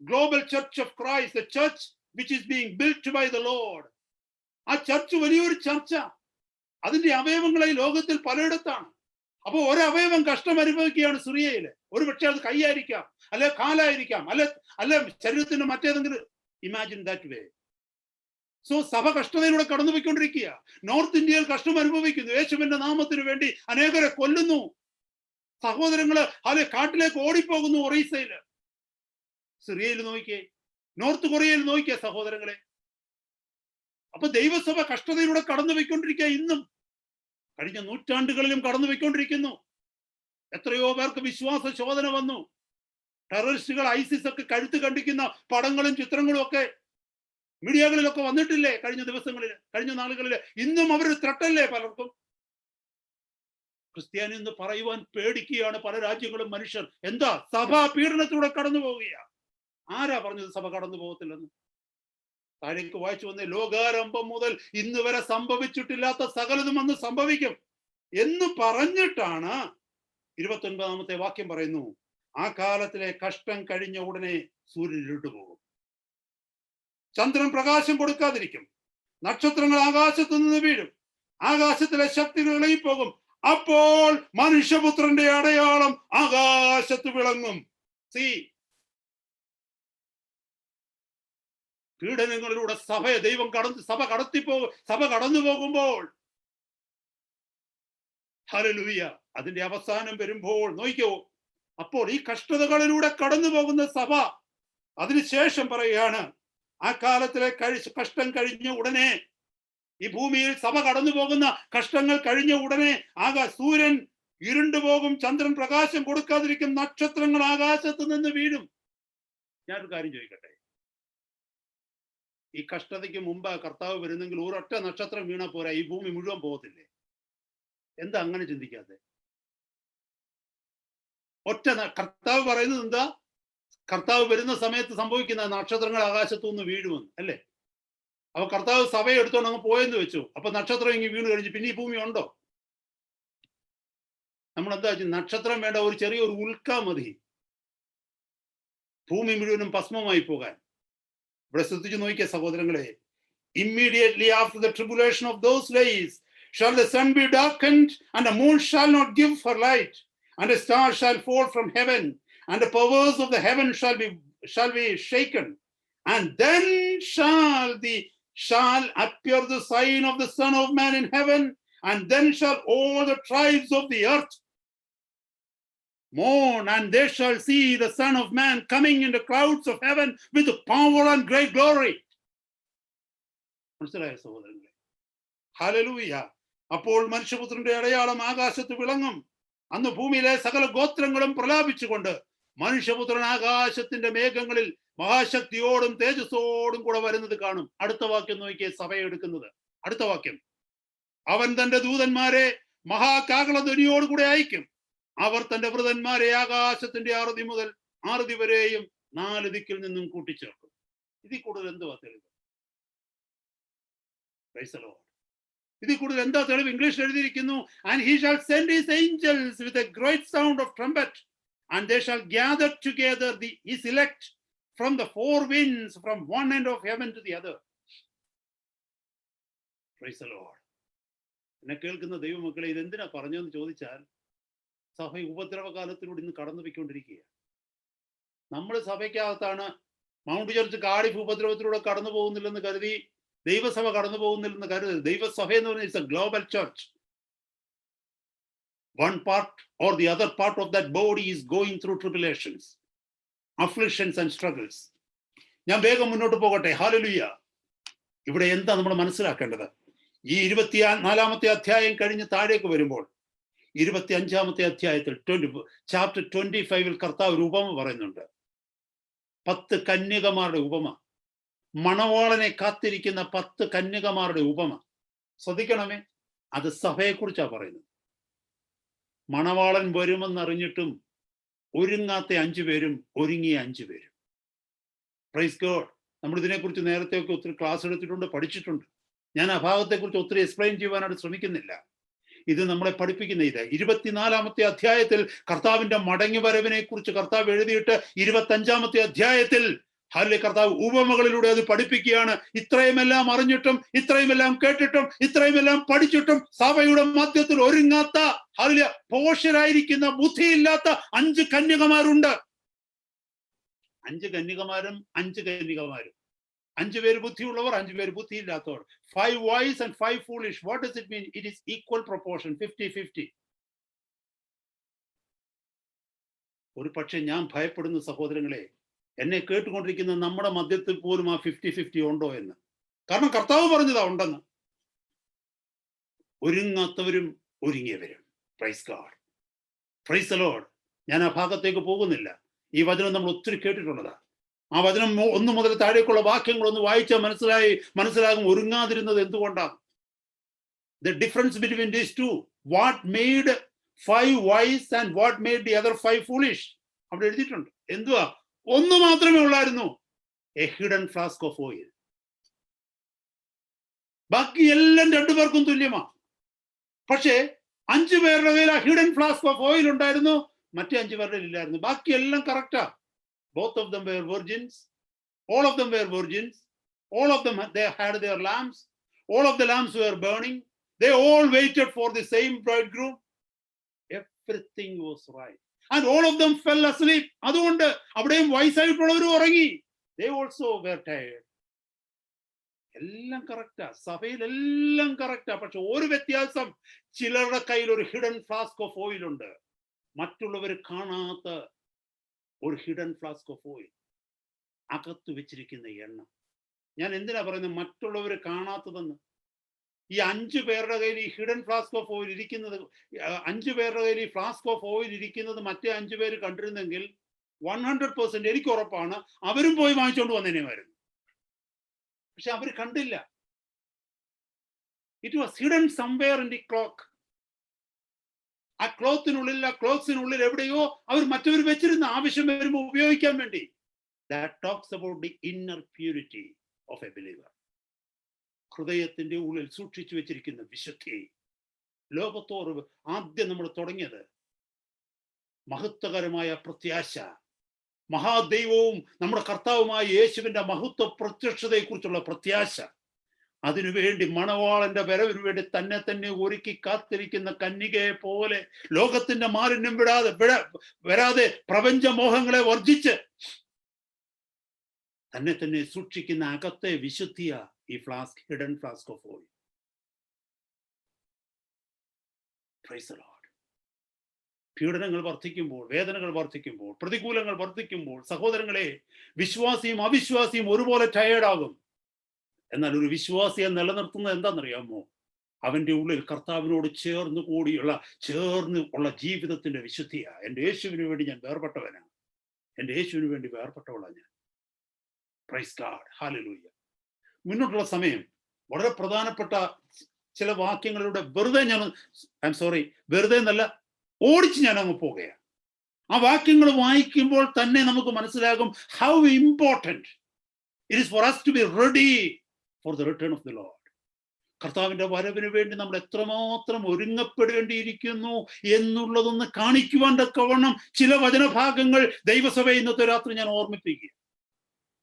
Global church of Christ, the church which is being built by the Lord. ആ church വലിയൊരു ചർച്ച. അതിന്റെ അവയവങ്ങളെ ലോകത്തിൽ പലയിടത്താണ്. അപ്പൊ ഒരവയവം കഷ്ടം അനുഭവിക്കുകയാണ് സിറിയയില്. ഒരു പക്ഷെ അത് കൈയായിരിക്കാം, അല്ലെ കാലായിരിക്കാം, അല്ലെ ശരീരത്തിന്റെ മറ്റേതെങ്കിലും. Imagine that way. സോ സഭ കഷ്ടതയിലൂടെ കടന്നുപോയിക്കൊണ്ടിരിക്കുക. നോർത്ത് ഇന്ത്യയിൽ കഷ്ടം അനുഭവിക്കുന്നു. യേശുവിന്റെ നാമത്തിന് വേണ്ടി അനേകരെ കൊല്ലുന്നു. സഹോദരങ്ങള് അല്ലെ കാട്ടിലേക്ക് ഓടിപ്പോകുന്നു. ഒറീസയില്, സിറിയയിൽ നോക്കിയേ, നോർത്ത് കൊറിയയിൽ നോക്കിയേ സഹോദരങ്ങളെ. അപ്പൊ ദൈവസഭ കഷ്ടതയിലൂടെ കടന്നുപോയിക്കൊണ്ടിരിക്കുക. ഇന്നും കഴിഞ്ഞ നൂറ്റാണ്ടുകളിലും കടന്നുപോയിക്കൊണ്ടിരിക്കുന്നു. എത്രയോ പേർക്ക് വിശ്വാസ ശോധന വന്നു. ടെററിസ്റ്റുകൾ, ഐസിസ് ഒക്കെ കഴുത്ത് കണ്ടിക്കുന്ന പടങ്ങളും ചിത്രങ്ങളും ഒക്കെ മീഡിയകളിലൊക്കെ വന്നിട്ടില്ലേ കഴിഞ്ഞ ദിവസങ്ങളിൽ, കഴിഞ്ഞ നാളുകളിൽ? ഇന്നും അവർ ത്രട്ടല്ലേ പലർക്കും. ക്രിസ്ത്യാനി എന്ന് പറയുവാൻ പേടിക്കുകയാണ് പല രാജ്യങ്ങളും മനുഷ്യർ. എന്താ? സഭ പീഡനത്തിലൂടെ കടന്നു പോവുകയാണ്. ആരാ പറഞ്ഞത് സഭ കടന്നു പോകത്തില്ലെന്ന്? താഴേക്ക് വായിച്ചു വന്നേ, ലോകാരംഭം മുതൽ ഇന്ന് വരെ സംഭവിച്ചിട്ടില്ലാത്ത സകലതും അന്ന് സംഭവിക്കും എന്ന് പറഞ്ഞിട്ടാണ് 29-ാമത്തെ വാക്യം പറയുന്നു, ആ കാലത്തിലെ കഷ്ടം കഴിഞ്ഞ ഉടനെ സൂര്യൻ ഇരുട്ടുപോകും, ചന്ദ്രൻ പ്രകാശം കൊടുക്കാതിരിക്കും, നക്ഷത്രങ്ങൾ ആകാശത്തു നിന്ന് വീഴും, ആകാശത്തിലെ ശക്തികൾ ഇളകിപ്പോകും, അപ്പോൾ മനുഷ്യപുത്രന്റെ അടയാളം ആകാശത്ത് വിളങ്ങും. പീഡനങ്ങളിലൂടെ സഭയെ ദൈവം സഭ കടന്നു പോകുമ്പോൾ, ഹല്ലേലൂയ, അതിന്റെ അവസാനം വരുമ്പോൾ നോക്കിക്കോ, അപ്പോൾ ഈ കഷ്ടതകളിലൂടെ കടന്നു പോകുന്ന സഭ, അതിനുശേഷം പറയുകയാണ്, ആ കാലത്തിലെ കഷ്ടം കഴിഞ്ഞ ഉടനെ, ഈ ഭൂമിയിൽ സഭ കടന്നു പോകുന്ന കഷ്ടങ്ങൾ കഴിഞ്ഞ ഉടനെ സൂര്യൻ ഇരുണ്ടുപോകും, ചന്ദ്രൻ പ്രകാശം കൊടുക്കാതിരിക്കും, നക്ഷത്രങ്ങൾ ആകാശത്ത് നിന്ന് വീഴും. ഞാനൊരു കാര്യം ചോദിക്കട്ടെ, ഈ കഷ്ടതയ്ക്ക് മുമ്പ് കർത്താവ് വരുന്നെങ്കിൽ ഒരൊറ്റ നക്ഷത്രം വീണാ പോരാ, ഈ ഭൂമി മുഴുവൻ പോകത്തില്ലേ? എന്താ അങ്ങനെ ചിന്തിക്കാതെ? കർത്താവ് പറയുന്നത് എന്താ? കർത്താവ് വരുന്ന സമയത്ത് സംഭവിക്കുന്ന നക്ഷത്രങ്ങൾ ആകാശത്തു നിന്ന് വീഴുമെന്ന് അല്ലേ? അപ്പൊ കർത്താവ് സഭയെ എടുത്തോണ്ട് അങ്ങ് പോയെന്ന് വെച്ചു, അപ്പൊ നക്ഷത്രം ഇങ്ങനെ വീണ് കഴിഞ്ഞ് പിന്നെ ഈ ഭൂമി ഉണ്ടോ? നമ്മൾ എന്താ നക്ഷത്രം വേണ്ട, ഒരു ചെറിയൊരു ഉൽക്ക മതി ഭൂമി മുഴുവനും ഭസ്മമായി പോകാൻ. ഇവിടെ ശ്രദ്ധിച്ചു നോക്കിയ സഹോദരങ്ങളെ, immediately after the tribulation of those days shall the sun be darkened and the moon shall not give her light and the stars shall fall from heaven and the powers of the heaven shall be shaken, and then shall appear the sign of the Son of Man in heaven, and then shall all the tribes of the earth mourn, and they shall see the Son of Man coming in the clouds of heaven with power and great glory. മനസ്സിലായ സഹോദരങ്ങളെ? Hallelujah. അപ്പോൾ മനുഷ്യപുത്രന്റെ അടയാളം ആകാശത്ത് വിളങ്ങും. അന്ന് ഭൂമിയിലെ സകല ഗോത്രങ്ങളും പ്രലാപിച്ചുകൊണ്ട് മനുഷ്യപുത്രൻ ആകാശത്തിന്റെ മേഘങ്ങളിൽ മഹാശക്തിയോടും തേജസ്സോടും കൂടെ വരുന്നത് കാണും. അടുത്ത വാക്യം നോക്കിയേ, സഭയെ എടുക്കുന്നത്. അടുത്ത വാക്യം, അവൻ തന്റെ ദൂതന്മാരെ മഹാകാഹളധ്വനിയോടുകൂടെ അയക്കും, അവർ തന്റെ വൃതന്മാരെ ആകാശത്തിന്റെ ആറുതി വരെയും 4 ദിക്കിൽ നിന്നും കൂട്ടിച്ചേർക്കും. ഇതിൽ കൂടുതൽ എന്തുവാ തെളിവ്? ഇതിൽ കൂടുതൽ എന്താ തെളിവ്? ഇംഗ്ലീഷിൽ എഴുതിയിരിക്കുന്നു, and he shall send his angels with a great sound of trumpet, and they shall gather together his elect from the 4 winds, from one end of heaven to the other. Praise the Lord. എന്നെ കേൾക്കുന്ന ദൈവമക്കളെ, ഇതെന്തിനാ പറഞ്ഞതെന്ന് ചോദിച്ചാൽ, സഭ ഉപദ്രവകാലത്തിലൂടെ ഇന്ന് കടന്നു പോയിക്കൊണ്ടിരിക്കുകയാണ്. നമ്മൾ സഭയ്ക്കകത്താണ്. മൗണ്ട് ചർച്ച് കാർഡിഫ് ഉപദ്രവത്തിലൂടെ കടന്നു പോകുന്നില്ലെന്ന് കരുതി ദൈവസഭ കടന്നു പോകുന്നില്ലെന്ന് കരുതരുത്. ദൈവസഭ എന്ന് പറഞ്ഞാൽ it's A global church. One part or the other part of that body is going through tribulations, afflictions and struggles. ഞാൻ വേഗം മുന്നോട്ട് പോകട്ടെ. ഹല്ലേലൂയ. ഇവിടെ എന്താ നമ്മൾ മനസ്സിലാക്കേണ്ടത്? ഈ 24-ാമത്തെ അധ്യായം കഴിഞ്ഞ് താഴേക്ക് വരുമ്പോൾ 25-ാമത്തെ അധ്യായത്തിൽ ചാപ്റ്റർ 25-ൽ കർത്താവ് ഒരു ഉപമ പറയുന്നുണ്ട്. 10 കന്യകമാരുടെ ഉപമ, മണവാളനെ കാത്തിരിക്കുന്ന 10 കന്യകമാരുടെ ഉപമ. ശ്രദ്ധിക്കണമേ, അത് സഭയെക്കുറിച്ചാണ് പറയുന്നത്. മണവാളൻ വരുമെന്നറിഞ്ഞിട്ടും ഒരുങ്ങാത്ത 5 പേരും ഒരുങ്ങിയ 5 പേരും. Praise God. നമ്മൾ ഇതിനെക്കുറിച്ച് നേരത്തെയൊക്കെ ഒത്തിരി ക്ലാസ് എടുത്തിട്ടുണ്ട്, പഠിച്ചിട്ടുണ്ട്. ഞാൻ ആ ഭാഗത്തെക്കുറിച്ച് ഒത്തിരി എക്സ്പ്ലെയിൻ ചെയ്യുവാനായിട്ട് ശ്രമിക്കുന്നില്ല. ഇത് നമ്മളെ പഠിപ്പിക്കുന്ന 24-ാമത്തെ അധ്യായത്തിൽ കർത്താവിന്റെ മടങ്ങി വരവിനെ കുറിച്ച് കർത്താവ് എഴുതിയിട്ട് 25-ാമത്തെ അധ്യായത്തിൽ കർത്താവ് ഉപമകളിലൂടെ അത് പഠിപ്പിക്കുകയാണ്. ഇത്രയുമെല്ലാം അറിഞ്ഞിട്ടും, ഇത്രയുമെല്ലാം കേട്ടിട്ടും, ഇത്രയുമെല്ലാം പഠിച്ചിട്ടും സഭയുടെ മധ്യത്തിൽ ഒരുങ്ങാത്ത, പോഷരായിരിക്കുന്ന, ബുദ്ധിയില്ലാത്ത 5 കന്യകമാരുണ്ട്. 5 കന്യകമാരും 5 കന്യകമാരും. 5 പേര് ബുദ്ധിയുള്ളവർ, 5 പേര് ബുദ്ധിയില്ലാത്തവർ. 5 wise and 5 foolish. What does it mean? It is equal proportion, 50-50. ഒരു പക്ഷെ ഞാൻ ഭയപ്പെടുന്ന സഹോദരങ്ങളെ, എന്നെ കേട്ടുകൊണ്ടിരിക്കുന്ന നമ്മുടെ മധ്യത്തിൽ പോലും ആ 50-50 ഉണ്ടോ എന്ന്. കാരണം കർത്താവ് പറഞ്ഞതാ ഉണ്ടെന്ന്. ഒരുങ്ങാത്തവരും ഒരുങ്ങിയവരും. Praise God, praise the Lord. ഞാൻ ആ ഭാഗത്തേക്ക് പോകുന്നില്ല. ഈ വചനം നമ്മൾ ഒത്തിരി കേട്ടിട്ടുള്ളതാ. ആ വചനം 1 മുതൽ താഴേക്കുള്ള വാക്യങ്ങളൊന്ന് വായിച്ചാൽ മനസ്സിലാകും ഒരുങ്ങാതിരുന്നത് എന്തുകൊണ്ടാണ്. The difference between these two, what made 5 wise and what made the other 5 foolish. അവിടെ എഴുതിയിട്ടുണ്ട്. എന്തുവാ? ഒന്ന് മാത്രമേ ഉള്ളായിരുന്നു, a hidden flask of oil. ബാക്കി എല്ലാം 2 പേർക്കും തുല്യമാ. പക്ഷേ 5 പേരുടെ കയ്യിൽ ആ ഹിഡൻ ഫ്ലാസ്ക് ഓഫ് ഓയിൽ ഉണ്ടായിരുന്നു, മറ്റേ 5 പേരുടെ ഇല്ലായിരുന്നു. ബാക്കി എല്ലാം correct. Both of them were virgins. All of them were virgins. All of them, they had their lamps. All of the lamps were burning. They all waited for the same bridegroom. Everything was right. And all of them fell asleep. അതുകൊണ്ട് അവിടെയും വയസ്സായിട്ടുള്ളവരും ഉറങ്ങി. They also were tired. എല്ലാം correct, സഭയിൽ എല്ലാം correct. പക്ഷെ ഒരു വ്യത്യാസം, ചിലരുടെ കയ്യിൽ ഒരു ഹിഡൻ ഫ്ലാസ്ക് ഓഫ് ഓയിൽ ഉണ്ട്, മറ്റുള്ളവർ കാണാത്ത ഒരു ഹിഡൻ ഫ്ലാസ്ക് ഓഫ് ഓയിൽ, അകത്ത് വെച്ചിരിക്കുന്ന എണ്ണ. ഞാൻ എന്തിനാ പറയുന്നത് മറ്റുള്ളവർ കാണാത്തതെന്ന്? ഈ 5 പേരുടെ കയ്യിൽ ഈ ഹിഡൻ ഫ്ലാസ്ക് ഓഫ് ഓയിൽ ഇരിക്കുന്നത്, 5 പേരുടെ കയ്യിൽ ഈ ഫ്ലാസ്ക് ഓഫ് ഓയിൽ ഇരിക്കുന്നത് മറ്റേ 5 പേര് കണ്ടിരുന്നെങ്കിൽ 100% എനിക്ക് ഉറപ്പാണ് അവരും പോയി വാങ്ങിച്ചുകൊണ്ട് വന്നേനെമായിരുന്നു. പക്ഷെ അവർ കണ്ടില്ല. It was hidden somewhere in the clock. ആ ക്ലോത്തിനുള്ളിൽ, ആ ക്ലോക്സിനുള്ളിൽ എവിടെയോ അവർ മറ്റവർ വെച്ചിരുന്ന, ആവശ്യം വരുമ്പോൾ ഉപയോഗിക്കാൻ വേണ്ടി. That talks about the inner purity of a believer. ഹൃദയത്തിന്റെ ഉള്ളിൽ സൂക്ഷിച്ചു വെച്ചിരിക്കുന്ന വിശുദ്ധി. ലോകത്തോട് ആദ്യം നമ്മൾ തുടങ്ങിയത് മഹത്വകരമായ പ്രത്യാശ, മഹാദൈവവും നമ്മുടെ കർത്താവുമായ യേശുവിന്റെ മഹത്വ പ്രത്യക്ഷതയെ കുറിച്ചുള്ള പ്രത്യാശ. അതിനുവേണ്ടി മണവാളന്റെ വരവിനു വേണ്ടി തന്നെ ഒരുക്കി കാത്തിരിക്കുന്ന കന്യകയെ പോലെ ലോകത്തിന്റെ മാലിന്യം വരാതെ പ്രപഞ്ച മോഹങ്ങളെ വർജിച്ച് തന്നെ സൂക്ഷിക്കുന്ന അകത്തെ വിശുദ്ധിയ ഈ flask, hidden flask of oil. Price the Lord. പീഡനങ്ങൾ വർദ്ധിക്കുമ്പോൾ, വേദനകൾ വർദ്ധിക്കുമ്പോൾ, പ്രതികൂലങ്ങൾ വർദ്ധിക്കുമ്പോൾ, സഹോദരങ്ങളെ, വിശ്വാസിയും അവിശ്വാസിയും ഒരുപോലെ ടയേർഡാകും. എന്നാൽ ഒരു വിശ്വാസിയെ നിലനിർത്തുന്നത് എന്താണെന്നറിയാമോ? അവന്റെ ഉള്ളിൽ കർത്താവിനോട് ചേർന്ന് ഉള്ള ജീവിതത്തിന്റെ വിശുദ്ധിയാ. എൻ്റെ യേശുവിന് വേണ്ടി ഞാൻ വേർപെട്ടവനാണ്, എൻ്റെ യേശുവിന് വേണ്ടി വേർപെട്ടവളാണ് ഞാൻ. Praise God, hallelujah. മുന്നോട്ടുള്ള സമയം വളരെ പ്രധാനപ്പെട്ട ചില വാക്യങ്ങളിലൂടെ വെറുതെ എന്നല്ല, ഓടിച്ച് ഞാൻ അങ്ങ് പോകുകയാണ്. ആ വാക്യങ്ങൾ വായിക്കുമ്പോൾ തന്നെ നമുക്ക് മനസ്സിലാകും how important it is for us to be ready for the return of the Lord. കർത്താവിന്റെ വരവിന് വേണ്ടി നമ്മൾ എത്രമാത്രം ഒരുങ്ങപ്പെടേണ്ടിയിരിക്കുന്നു എന്നുള്ളതൊന്ന് കാണിക്കുവാൻ തക്കവണ്ണം ചില വചനഭാഗങ്ങൾ ദൈവസഭ ഇന്നത്തെ രാത്രി ഞാൻ ഓർമ്മിപ്പിക്കുക.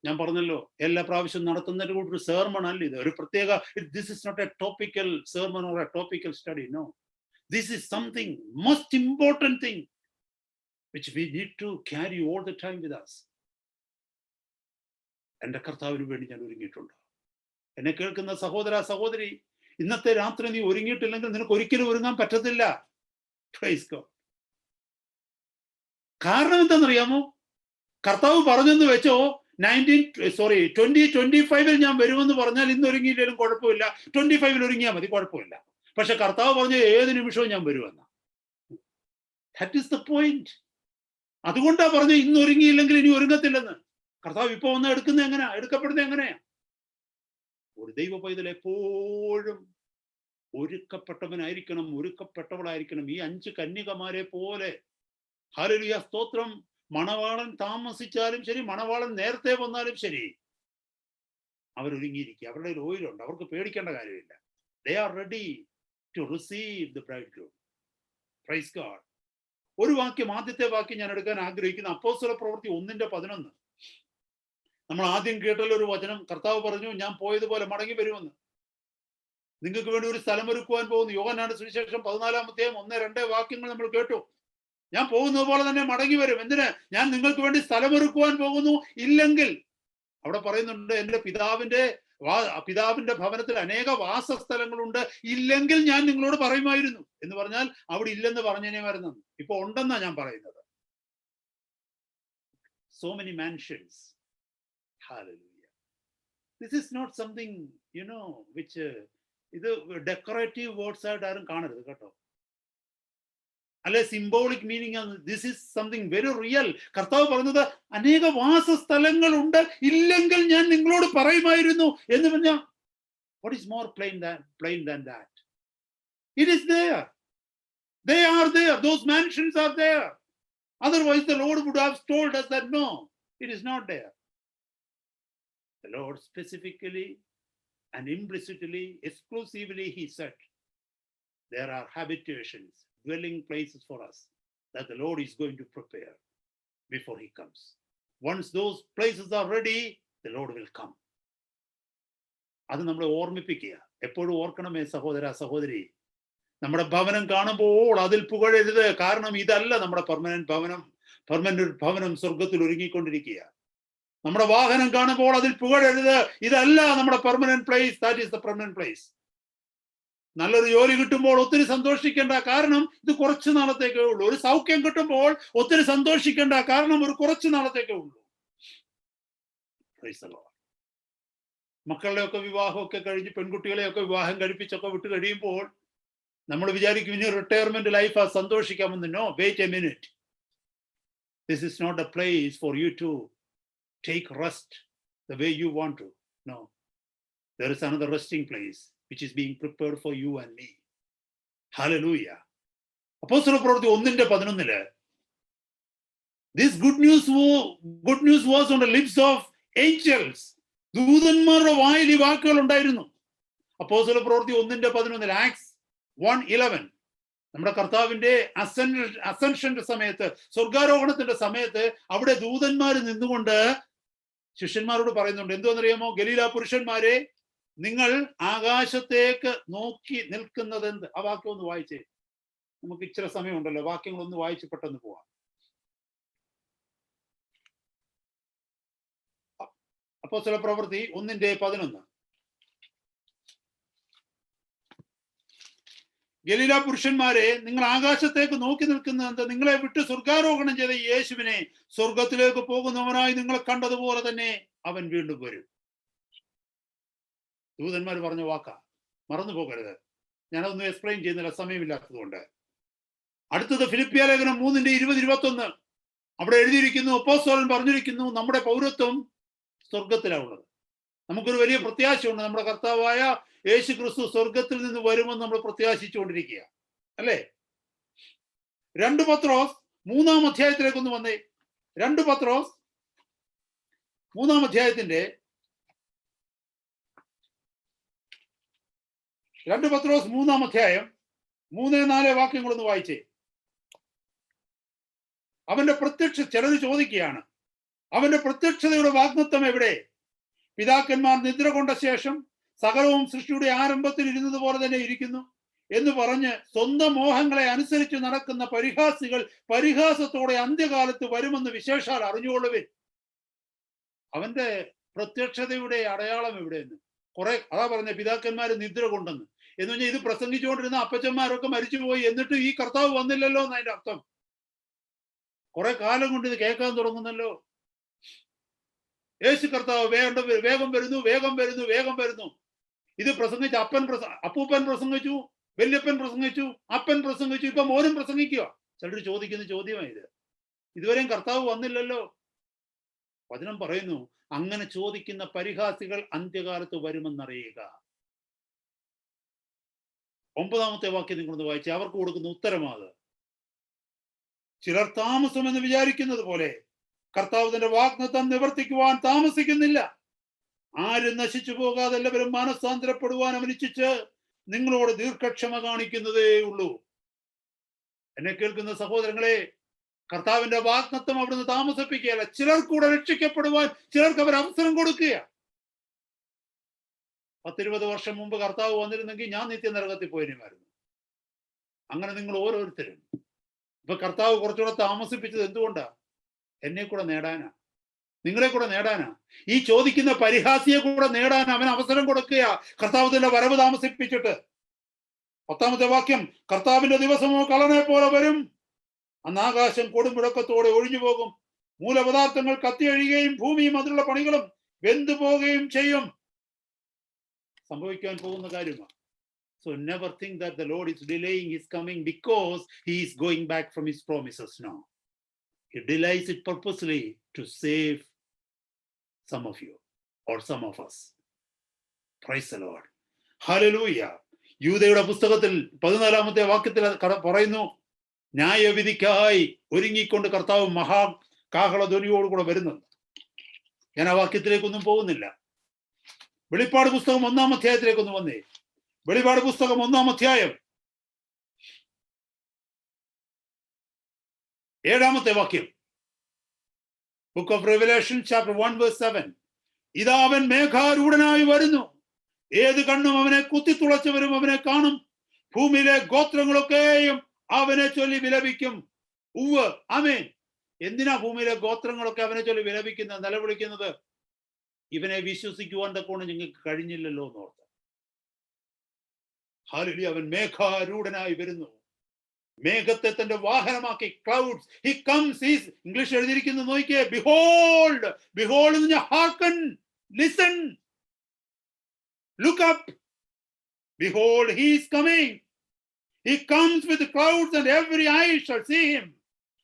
ഞാൻ പറഞ്ഞല്ലോ, എല്ലാ പ്രാവശ്യം നടത്തുന്നതിന് കൂടി ഒരു സെർമൺ അല്ല ഇത്. ഒരു പ്രത്യേക, this is not a topical sermon or a topical study. No, this is something most important thing which we need to carry all the time with us. എൻ്റെ കർത്താവിന് വേണ്ടി ഞാൻ ഒരുങ്ങിയിട്ടുണ്ട്. എന്നെ കേൾക്കുന്ന സഹോദര സഹോദരി, ഇന്നത്തെ രാത്രി നീ ഒരുങ്ങിയിട്ടില്ലെങ്കിൽ നിനക്ക് ഒരിക്കലും ഒരുങ്ങാൻ പറ്റത്തില്ല. Praise God. കാരണം എന്താണെന്നറിയാമോ? കർത്താവ് പറഞ്ഞെന്ന് വെച്ചോ 2025 ഞാൻ വരുമെന്ന് പറഞ്ഞാൽ ഇന്ന് ഒരുങ്ങിയില്ലെങ്കിലും കുഴപ്പമില്ല, 25 ഒരുങ്ങിയാൽ മതി, കുഴപ്പമില്ല. പക്ഷെ കർത്താവ് പറഞ്ഞ ഏത് നിമിഷവും ഞാൻ വരുമെന്ന. That is the point. അതുകൊണ്ടാ പറഞ്ഞ ഇന്ന് ഒരുങ്ങിയില്ലെങ്കിൽ ഇനി ഒരുങ്ങത്തില്ലെന്ന്. കർത്താവ് ഇപ്പൊ വന്ന് എടുക്കപ്പെടുന്നത് എങ്ങനെയാ? ഒരു ദൈവ പൈതൽ എപ്പോഴും ഒരുക്കപ്പെട്ടവനായിരിക്കണം, ഒരുക്കപ്പെട്ടവളായിരിക്കണം. ഈ 5 കന്യകമാരെ പോലെ. ഹല്ലേലൂയ, സ്തോത്രം. മണവാളൻ താമസിച്ചാലും ശരി, മണവാളൻ നേരത്തെ വന്നാലും ശരി, അവരൊരുങ്ങിയിരിക്കുക. അവരുടെ ഓയിലുണ്ട്, അവർക്ക് പേടിക്കേണ്ട കാര്യമില്ല. They are ready to receive the bridegroom. Praise God. ഒരു വാക്യം, ആദ്യത്തെ വാക്യം ഞാൻ എടുക്കാൻ ആഗ്രഹിക്കുന്ന അപ്പോസ്തല പ്രവൃത്തി 1:11. നമ്മൾ ആദ്യം കേട്ടല്ലോ ഒരു വചനം. കർത്താവ് പറഞ്ഞു, ഞാൻ പോയതുപോലെ മടങ്ങി വരുമെന്ന്. നിങ്ങൾക്ക് വേണ്ടി ഒരു സ്ഥലം ഒരുക്കുവാൻ പോകുന്നു. യോഹന്നാന്റെ സുവിശേഷം 14:1-2 വാക്യങ്ങൾ നമ്മൾ കേട്ടു. ഞാൻ പോകുന്നത് പോലെ തന്നെ മടങ്ങി വരും. എന്തിന്? ഞാൻ നിങ്ങൾക്ക് വേണ്ടി സ്ഥലമൊരുക്കുവാൻ പോകുന്നു. ഇല്ലെങ്കിൽ, അവിടെ പറയുന്നുണ്ട്, എൻ്റെ പിതാവിന്റെ ഭവനത്തിൽ അനേക വാസസ്ഥലങ്ങളുണ്ട്, ഇല്ലെങ്കിൽ ഞാൻ നിങ്ങളോട് പറയുമായിരുന്നു എന്ന് പറഞ്ഞാൽ അവിടെ ഇല്ലെന്ന് പറഞ്ഞേനെമായിരുന്നു. ഇപ്പൊ ഉണ്ടെന്നാ ഞാൻ പറയുന്നത്. So many mansions. Hallelujah. This is not something, which ഇത് ഡെക്കറേറ്റീവ് വേർഡ്സ് ആയിട്ട് ആരും കാണരുത് കേട്ടോ, അല്ലെ സിംബോളിക് മീനിങ് ആണ്. This is something very real. കർത്താവ് പറഞ്ഞത് അനേക വാസസ്ഥലങ്ങളുണ്ട്, ഇല്ലെങ്കിൽ ഞാൻ നിങ്ങളോട് പറയുമായിരുന്നു എന്ന് പറഞ്ഞ what is more plain than that? It is there. They are there. Those mansions are there. Otherwise the Lord would have told us that no, it is not there. The Lord specifically and implicitly, exclusively, he said, there are habitations, dwelling places for us that the Lord is going to prepare before he comes. Once those places are ready, the Lord will come. അത് നമ്മളെ ഓർമ്മിപ്പിക്കുക. എപ്പോഴും ഓർക്കണമേ സഹോദര സഹോദരി, നമ്മുടെ ഭവനം കാണുമ്പോൾ അതിൽ പുകഴരുത്. കാരണം ഇതല്ല നമ്മുടെ പെർമനന്റ് ഭവനം. പെർമനന്റ് ഭവനം സ്വർഗത്തിൽ ഒരുങ്ങിക്കൊണ്ടിരിക്കുക. നമ്മുടെ വാഹനം കാണുമ്പോൾ അതിൽ പുകഴരുത്. ഇതല്ല നമ്മുടെ permanent place. That is the permanent place. നല്ലൊരു ജോലി കിട്ടുമ്പോൾ ഒത്തിരി സന്തോഷിക്കേണ്ട, കാരണം ഇത് കുറച്ചു നാളത്തേക്കേ ഉള്ളൂ. ഒരു സൗഖ്യം കിട്ടുമ്പോൾ ഒത്തിരി സന്തോഷിക്കേണ്ട, കാരണം ഒരു കുറച്ചു നാളത്തേക്കേ ഉള്ളൂ. മക്കളുടെയൊക്കെ വിവാഹമൊക്കെ കഴിഞ്ഞ് പെൺകുട്ടികളെയൊക്കെ വിവാഹം കഴിപ്പിച്ചൊക്കെ വിട്ട് കഴിയുമ്പോൾ നമ്മൾ വിചാരിക്കും ഇനി റിട്ടയർമെന്റ് ലൈഫ് ആ സന്തോഷിക്കാമെന്ന്. No, wait a minute. This is not a place for you to take rest the way you want to. No, there is another resting place which is being prepared for you and me. Hallelujah. അപ്പോസ്തല പ്രവൃത്തി 1:11 this good news was on the lips of angels. ദൂതന്മാരുടെ വായിൽ ഈ വാക്കുകൾ ഉണ്ടായിരുന്നു. അപ്പോസ്തല പ്രവൃത്തി 1:11 acts 1:11 നമ്മുടെ കർത്താവിന്റെ അസെൻഷന്റെ സമയത്ത്, സ്വർഗാരോഹണത്തിന്റെ സമയത്ത് അവിടെ ദൂതന്മാർ നിന്നുകൊണ്ട് ശിഷ്യന്മാരോട് പറയുന്നുണ്ട്. എന്തുവെന്നറിയാമോ? ഗലീല പുരുഷന്മാരെ, നിങ്ങൾ ആകാശത്തേക്ക് നോക്കി നിൽക്കുന്നത് എന്ത്? ആ വാക്യം ഒന്ന് വായിച്ചേ. നമുക്ക് ഇച്ചിരി സമയമുണ്ടല്ലോ, വാക്യങ്ങളൊന്ന് വായിച്ച് പെട്ടെന്ന് പോവാം. അപ്പോസ്തല പ്രവൃത്തി 1:11 ഗലീല പുരുഷന്മാരെ, നിങ്ങൾ ആകാശത്തേക്ക് നോക്കി നിൽക്കുന്നത്, നിങ്ങളെ വിട്ട് സ്വർഗാരോഹണം ചെയ്ത യേശുവിനെ സ്വർഗത്തിലേക്ക് പോകുന്നവനായി നിങ്ങൾ കണ്ടതുപോലെ തന്നെ അവൻ വീണ്ടും വരും. ദൂതന്മാർ പറഞ്ഞ വാക്കാ, മറന്നു പോകരുത്. ഞാനതൊന്നും എക്സ്പ്ലെയിൻ ചെയ്യുന്നില്ല, സമയമില്ലാത്തത് കൊണ്ട്. അടുത്തത് ഫിലിപ്പിയ ലേഖനം 3:20-21 അവിടെ എഴുതിയിരിക്കുന്നു, അപ്പോസ്തലൻ പറഞ്ഞിരിക്കുന്നു, നമ്മുടെ പൗരത്വം സ്വർഗത്തിലാണുള്ളത്. നമുക്കൊരു വലിയ പ്രത്യാശയുണ്ട്. നമ്മുടെ കർത്താവായ യേശു ക്രിസ്തു സ്വർഗത്തിൽ നിന്ന് വരുമെന്ന് നമ്മൾ പ്രത്യാശിച്ചുകൊണ്ടിരിക്കുക, അല്ലേ? 2 പത്രോസ് 3-ാം അധ്യായത്തിലേക്കൊന്ന് വന്നേ. 2 പത്രോസ് 3-ാം അധ്യായത്തിന്റെ 2 പത്രോസ് 3-ാം അധ്യായം 3-4 വാക്യങ്ങളൊന്ന് വായിച്ചേ. അവന്റെ ചിലർ ചോദിക്കുകയാണ്, അവന്റെ പ്രത്യക്ഷതയുടെ വാഗ്ദത്തം എവിടെ? പിതാക്കന്മാർ നിദ്ര കൊണ്ട ശേഷം സകലവും സൃഷ്ടിയുടെ ആരംഭത്തിൽ ഇരുന്നത് പോലെ തന്നെ ഇരിക്കുന്നു എന്ന് പറഞ്ഞ് സ്വന്തം മോഹങ്ങളെ അനുസരിച്ച് നടക്കുന്ന പരിഹാസികൾ പരിഹാസത്തോടെ അന്ത്യകാലത്ത് വരുമെന്ന് വിശേഷാൽ അറിഞ്ഞുകൊള്ളുവിൻ. അവന്റെ പ്രത്യക്ഷതയുടെ അടയാളം എവിടെയെന്ന് അതാ പറഞ്ഞ പിതാക്കന്മാര് നിദ്ര കൊണ്ടെന്ന്. എന്ന് പറഞ്ഞാൽ ഇത് പ്രസംഗിച്ചുകൊണ്ടിരുന്ന അപ്പച്ചന്മാരൊക്കെ മരിച്ചുപോയി, എന്നിട്ട് ഈ കർത്താവ് വന്നില്ലല്ലോ എന്നതിന്റെ അർത്ഥം. കുറെ കാലം കൊണ്ട് ഇത് കേൾക്കാൻ തുടങ്ങുന്നല്ലോ. യേശു കർത്താവ് വേഗം വരുന്നു. ഇത് പ്രസംഗിച്ച് അപ്പൂപ്പൻ പ്രസംഗിച്ചു, വല്യപ്പൻ പ്രസംഗിച്ചു, അപ്പൻ പ്രസംഗിച്ചു, ഇപ്പൊ മോനും പ്രസംഗിക്കുക. ചിലർ ചോദിക്കുന്ന ചോദ്യമാണ് ഇത്. ഇതുവരെയും കർത്താവ് വന്നില്ലല്ലോ. വചനം പറയുന്നു, അങ്ങനെ ചോദിക്കുന്ന പരിഹാസികൾ അന്ത്യകാലത്ത് വരുമെന്നറിയുക. 9-ാമത്തെ വാക്യം നിങ്ങളൊന്ന് വായിച്ച് അവർക്ക് കൊടുക്കുന്ന ഉത്തരമാത്. ചിലർ താമസമെന്ന് വിചാരിക്കുന്നത് പോലെ കർത്താവ് തന്റെ വാഗ്ദത്തം നിവർത്തിക്കുവാൻ താമസിക്കുന്നില്ല. ആരും നശിച്ചു പോകാതെ എല്ലാവരും മാനസാന്തരപ്പെടുവാൻ അവൻ ഇച്ഛിച്ച് നിങ്ങളോട് ദീർഘക്ഷമ കാണിക്കുന്നതേ ഉള്ളൂ. എന്നെ കേൾക്കുന്ന സഹോദരങ്ങളെ, കർത്താവിന്റെ വാഗ്ദത്തം അവിടുന്ന് താമസിപ്പിക്കുകയല്ല. ചിലർ കൂടെ രക്ഷിക്കപ്പെടുവാൻ ചിലർക്ക് അവർ അവസരം കൊടുക്കുക. 10-20 വർഷം മുമ്പ് കർത്താവ് വന്നിരുന്നെങ്കിൽ ഞാൻ നിത്യനരകത്തിൽ പോയിരുമായിരുന്നു. അങ്ങനെ നിങ്ങൾ ഓരോരുത്തരും. ഇപ്പൊ കർത്താവ് കുറച്ചുകൂടെ താമസിപ്പിച്ചത് എന്തുകൊണ്ടാ? എന്നെ കൂടെ നേടാനാ, നിങ്ങളെ കൂടെ നേടാനാ, ഈ ചോദിക്കുന്ന പരിഹാസിയെ കൂടെ നേടാൻ അവൻ അവസരം കൊടുക്കുക. കർത്താവിന്റെ വരവ് താമസിപ്പിച്ചിട്ട് 10-ാമത്തെ വാക്യം, കർത്താവിന്റെ ദിവസമോ കളനെ പോലെ വരും. അന്ന് ആകാശം കൊടുമുഴക്കത്തോടെ ഒഴിഞ്ഞു പോകും, മൂലപദാർത്ഥങ്ങൾ കത്തിയഴിയുകയും ഭൂമിയും അതിലുള്ള പണികളും വെന്തു പോവുകയും ചെയ്യും. സംഭവിക്കാൻ പോകുന്ന കാര്യമാണ്. So never think that the Lord is delaying his coming because he is going back from his promises. No. He delays it purposely to save some of you or some of us. Praise the Lord. Hallelujah. യൂദയുടെ പുസ്തകത്തിൽ 14-ാമത്തെ വാക്യത്തിൽ പറയുന്നു, ന്യായവിധിക്കായി ഒരുങ്ങിക്കൊണ്ട് കർത്താവ് കാഹളധ്വനിയോടുകൂടെ വരുന്നുണ്ട്. ഞാൻ ആ വാക്യത്തിലേക്കൊന്നും പോകുന്നില്ല. വെളിപ്പാട് പുസ്തകം 1-ാം അധ്യായത്തിലേക്കൊന്ന് വന്നേ. വെളിപാട് പുസ്തകം 1-ാം അധ്യായം 7-ാമത്തെ വാക്യം. Book of revelation chapter 1 verse 7. ഇതാ അവൻ മേഘാരൂഢനായി വരുന്നു, ഏത് കണ്ണും അവനെ കുത്തിത്തുളച്ചവരും അവനെ കാണും, ഭൂമിയിലെ ഗോത്രങ്ങളൊക്കെയും അവനെ ചൊല്ലി വിലപിക്കും. ഉവ്വ്, ആമേൻ. എന്തിനാ ഭൂമിയിലെ ഗോത്രങ്ങളൊക്കെ അവനെ ചൊല്ലി വിലപിക്കുന്നത്, നിലവിളിക്കുന്നത്? ഇവനെ വിശ്വസിക്കുവാൻ തക്കോണം നിങ്ങൾക്ക് കഴിഞ്ഞില്ലല്ലോ എന്നോർത്ത്. ഹല്ലേലൂയ. അവൻ മേഘാരൂഢനായി വരുന്നു, മേഘത്തെ തന്റെ വാഹനമാക്കി. Clouds he comes. ഇംഗ്ലീഷ് എഴുതിയിരിക്കുന്നത് നോക്കിയേ, ബിഹോൾഡ്. ബിഹോൾഡ് എന്ന് പറഞ്ഞാൽ hearken, listen, look up. Behold, he is coming. He comes with the clouds, and every eye shall see him,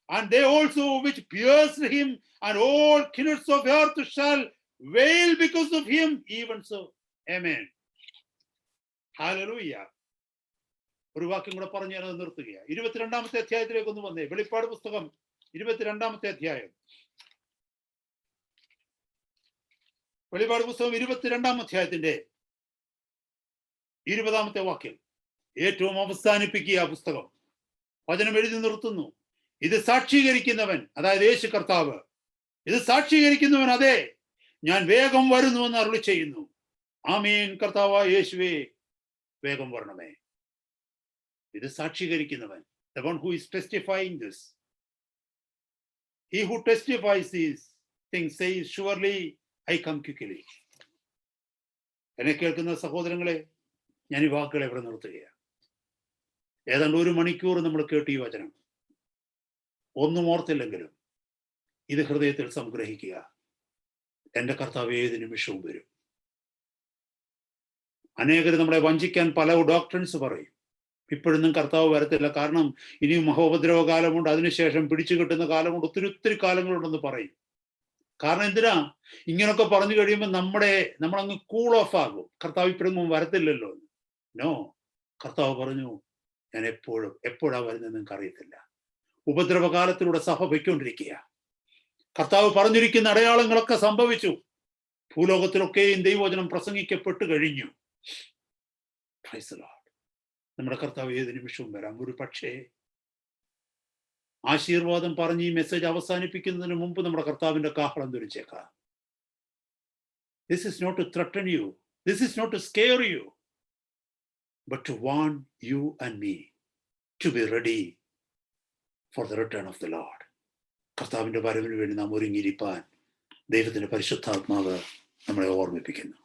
and they also which pierced him, and all kindreds of earth shall wail because of him. Even so, amen. Hallelujah. ഒരു വാക്യം കൂടെ പറഞ്ഞ് ഞാനത് നിർത്തുകയാണ്. 22-ാമത്തെ അധ്യായത്തിലേക്ക് ഒന്ന് വന്നേ. വെളിപ്പാട് പുസ്തകം 22-ാമത്തെ അധ്യായം. വെളിപ്പാട് പുസ്തകം 22-ാം അധ്യായത്തിന്റെ 20-ാമത്തെ വാക്യം. ഏറ്റവും അവസാനിപ്പിക്കുക പുസ്തകം. വചനം എഴുതി നിർത്തുന്നു. ഇത് സാക്ഷീകരിക്കുന്നവൻ, അതായത് യേശു കർത്താവ്, ഇത് സാക്ഷീകരിക്കുന്നവൻ, അതെ, ഞാൻ വേഗം വരുന്നു എന്ന് അരുളി ചെയ്യുന്നു. ആമേൻ. കർത്താവായ യേശുവേ, വേഗം വരണമേ. ഇത് സാക്ഷീകരിക്കുന്നവൻ, the one who is testifying this. He who testifies these things says, surely I come quickly. എന്നെ കേൾക്കുന്ന സഹോദരങ്ങളെ, ഞാൻ ഈ വാക്കുകൾ എവിടെ നിർത്തുകയാണ്. ഏതാണ്ട് 1 മണിക്കൂർ നമ്മൾ കേട്ടു ഈ വചനം. ഒന്നും ഓർത്തില്ലെങ്കിലും ഇത് ഹൃദയത്തിൽ സംഗ്രഹിക്കുക. എൻ്റെ കർത്താവ് ഏത് നിമിഷവും വരും. അനേകർ നമ്മളെ വഞ്ചിക്കാൻ പല ഡോക്ടറിൻസ് പറയും, ഇപ്പോഴൊന്നും കർത്താവ് വരത്തില്ല, കാരണം ഇനിയും മഹോപദ്രവ കാലമുണ്ട്, അതിനുശേഷം പിടിച്ചു കിട്ടുന്ന കാലമുണ്ട്, ഒത്തിരി കാലങ്ങളുണ്ടെന്ന് പറയും. കാരണം എന്തിനാ ഇങ്ങനൊക്കെ പറഞ്ഞു കഴിയുമ്പോൾ നമ്മളങ്ങ് കൂൾ ഓഫ് ആകും. കർത്താവ് ഇപ്പോഴൊന്നും വരത്തില്ലല്ലോ. നോ, കർത്താവ് പറഞ്ഞു, ഞാൻ എപ്പോഴാ വരുന്നത് നിങ്ങൾക്ക് അറിയത്തില്ല. ഉപദ്രവകാലത്തിലൂടെ സഭ പൊയ്ക്കൊണ്ടിരിക്കുക. കർത്താവ് പറഞ്ഞിരിക്കുന്ന അടയാളങ്ങളൊക്കെ സംഭവിച്ചു. ഭൂലോകത്തിലൊക്കെയും ദൈവവചനം പ്രസംഗിക്കപ്പെട്ടു കഴിഞ്ഞു. Price the Lord. നമ്മുടെ കർത്താവ് ഏത് നിമിഷവും വരാം. ഒരു പക്ഷേ ആശീർവാദം പറഞ്ഞ് ഈ മെസ്സേജ് അവസാനിപ്പിക്കുന്നതിന് മുമ്പ് നമ്മുടെ കർത്താവിന്റെ കാഹളം ധരിച്ചേക്കാം. This is not to threaten you. This is not to scare you, but to warn you and me to be ready for the return of the Lord. കർത്താവിന്റെ വരവിന് വേണ്ടി നാം ഒരുങ്ങിയിരിപ്പാൻ ദൈവത്തിന്റെ പരിശുദ്ധാത്മാവ് നമ്മളെ ഓർമ്മിപ്പിക്കുന്നു.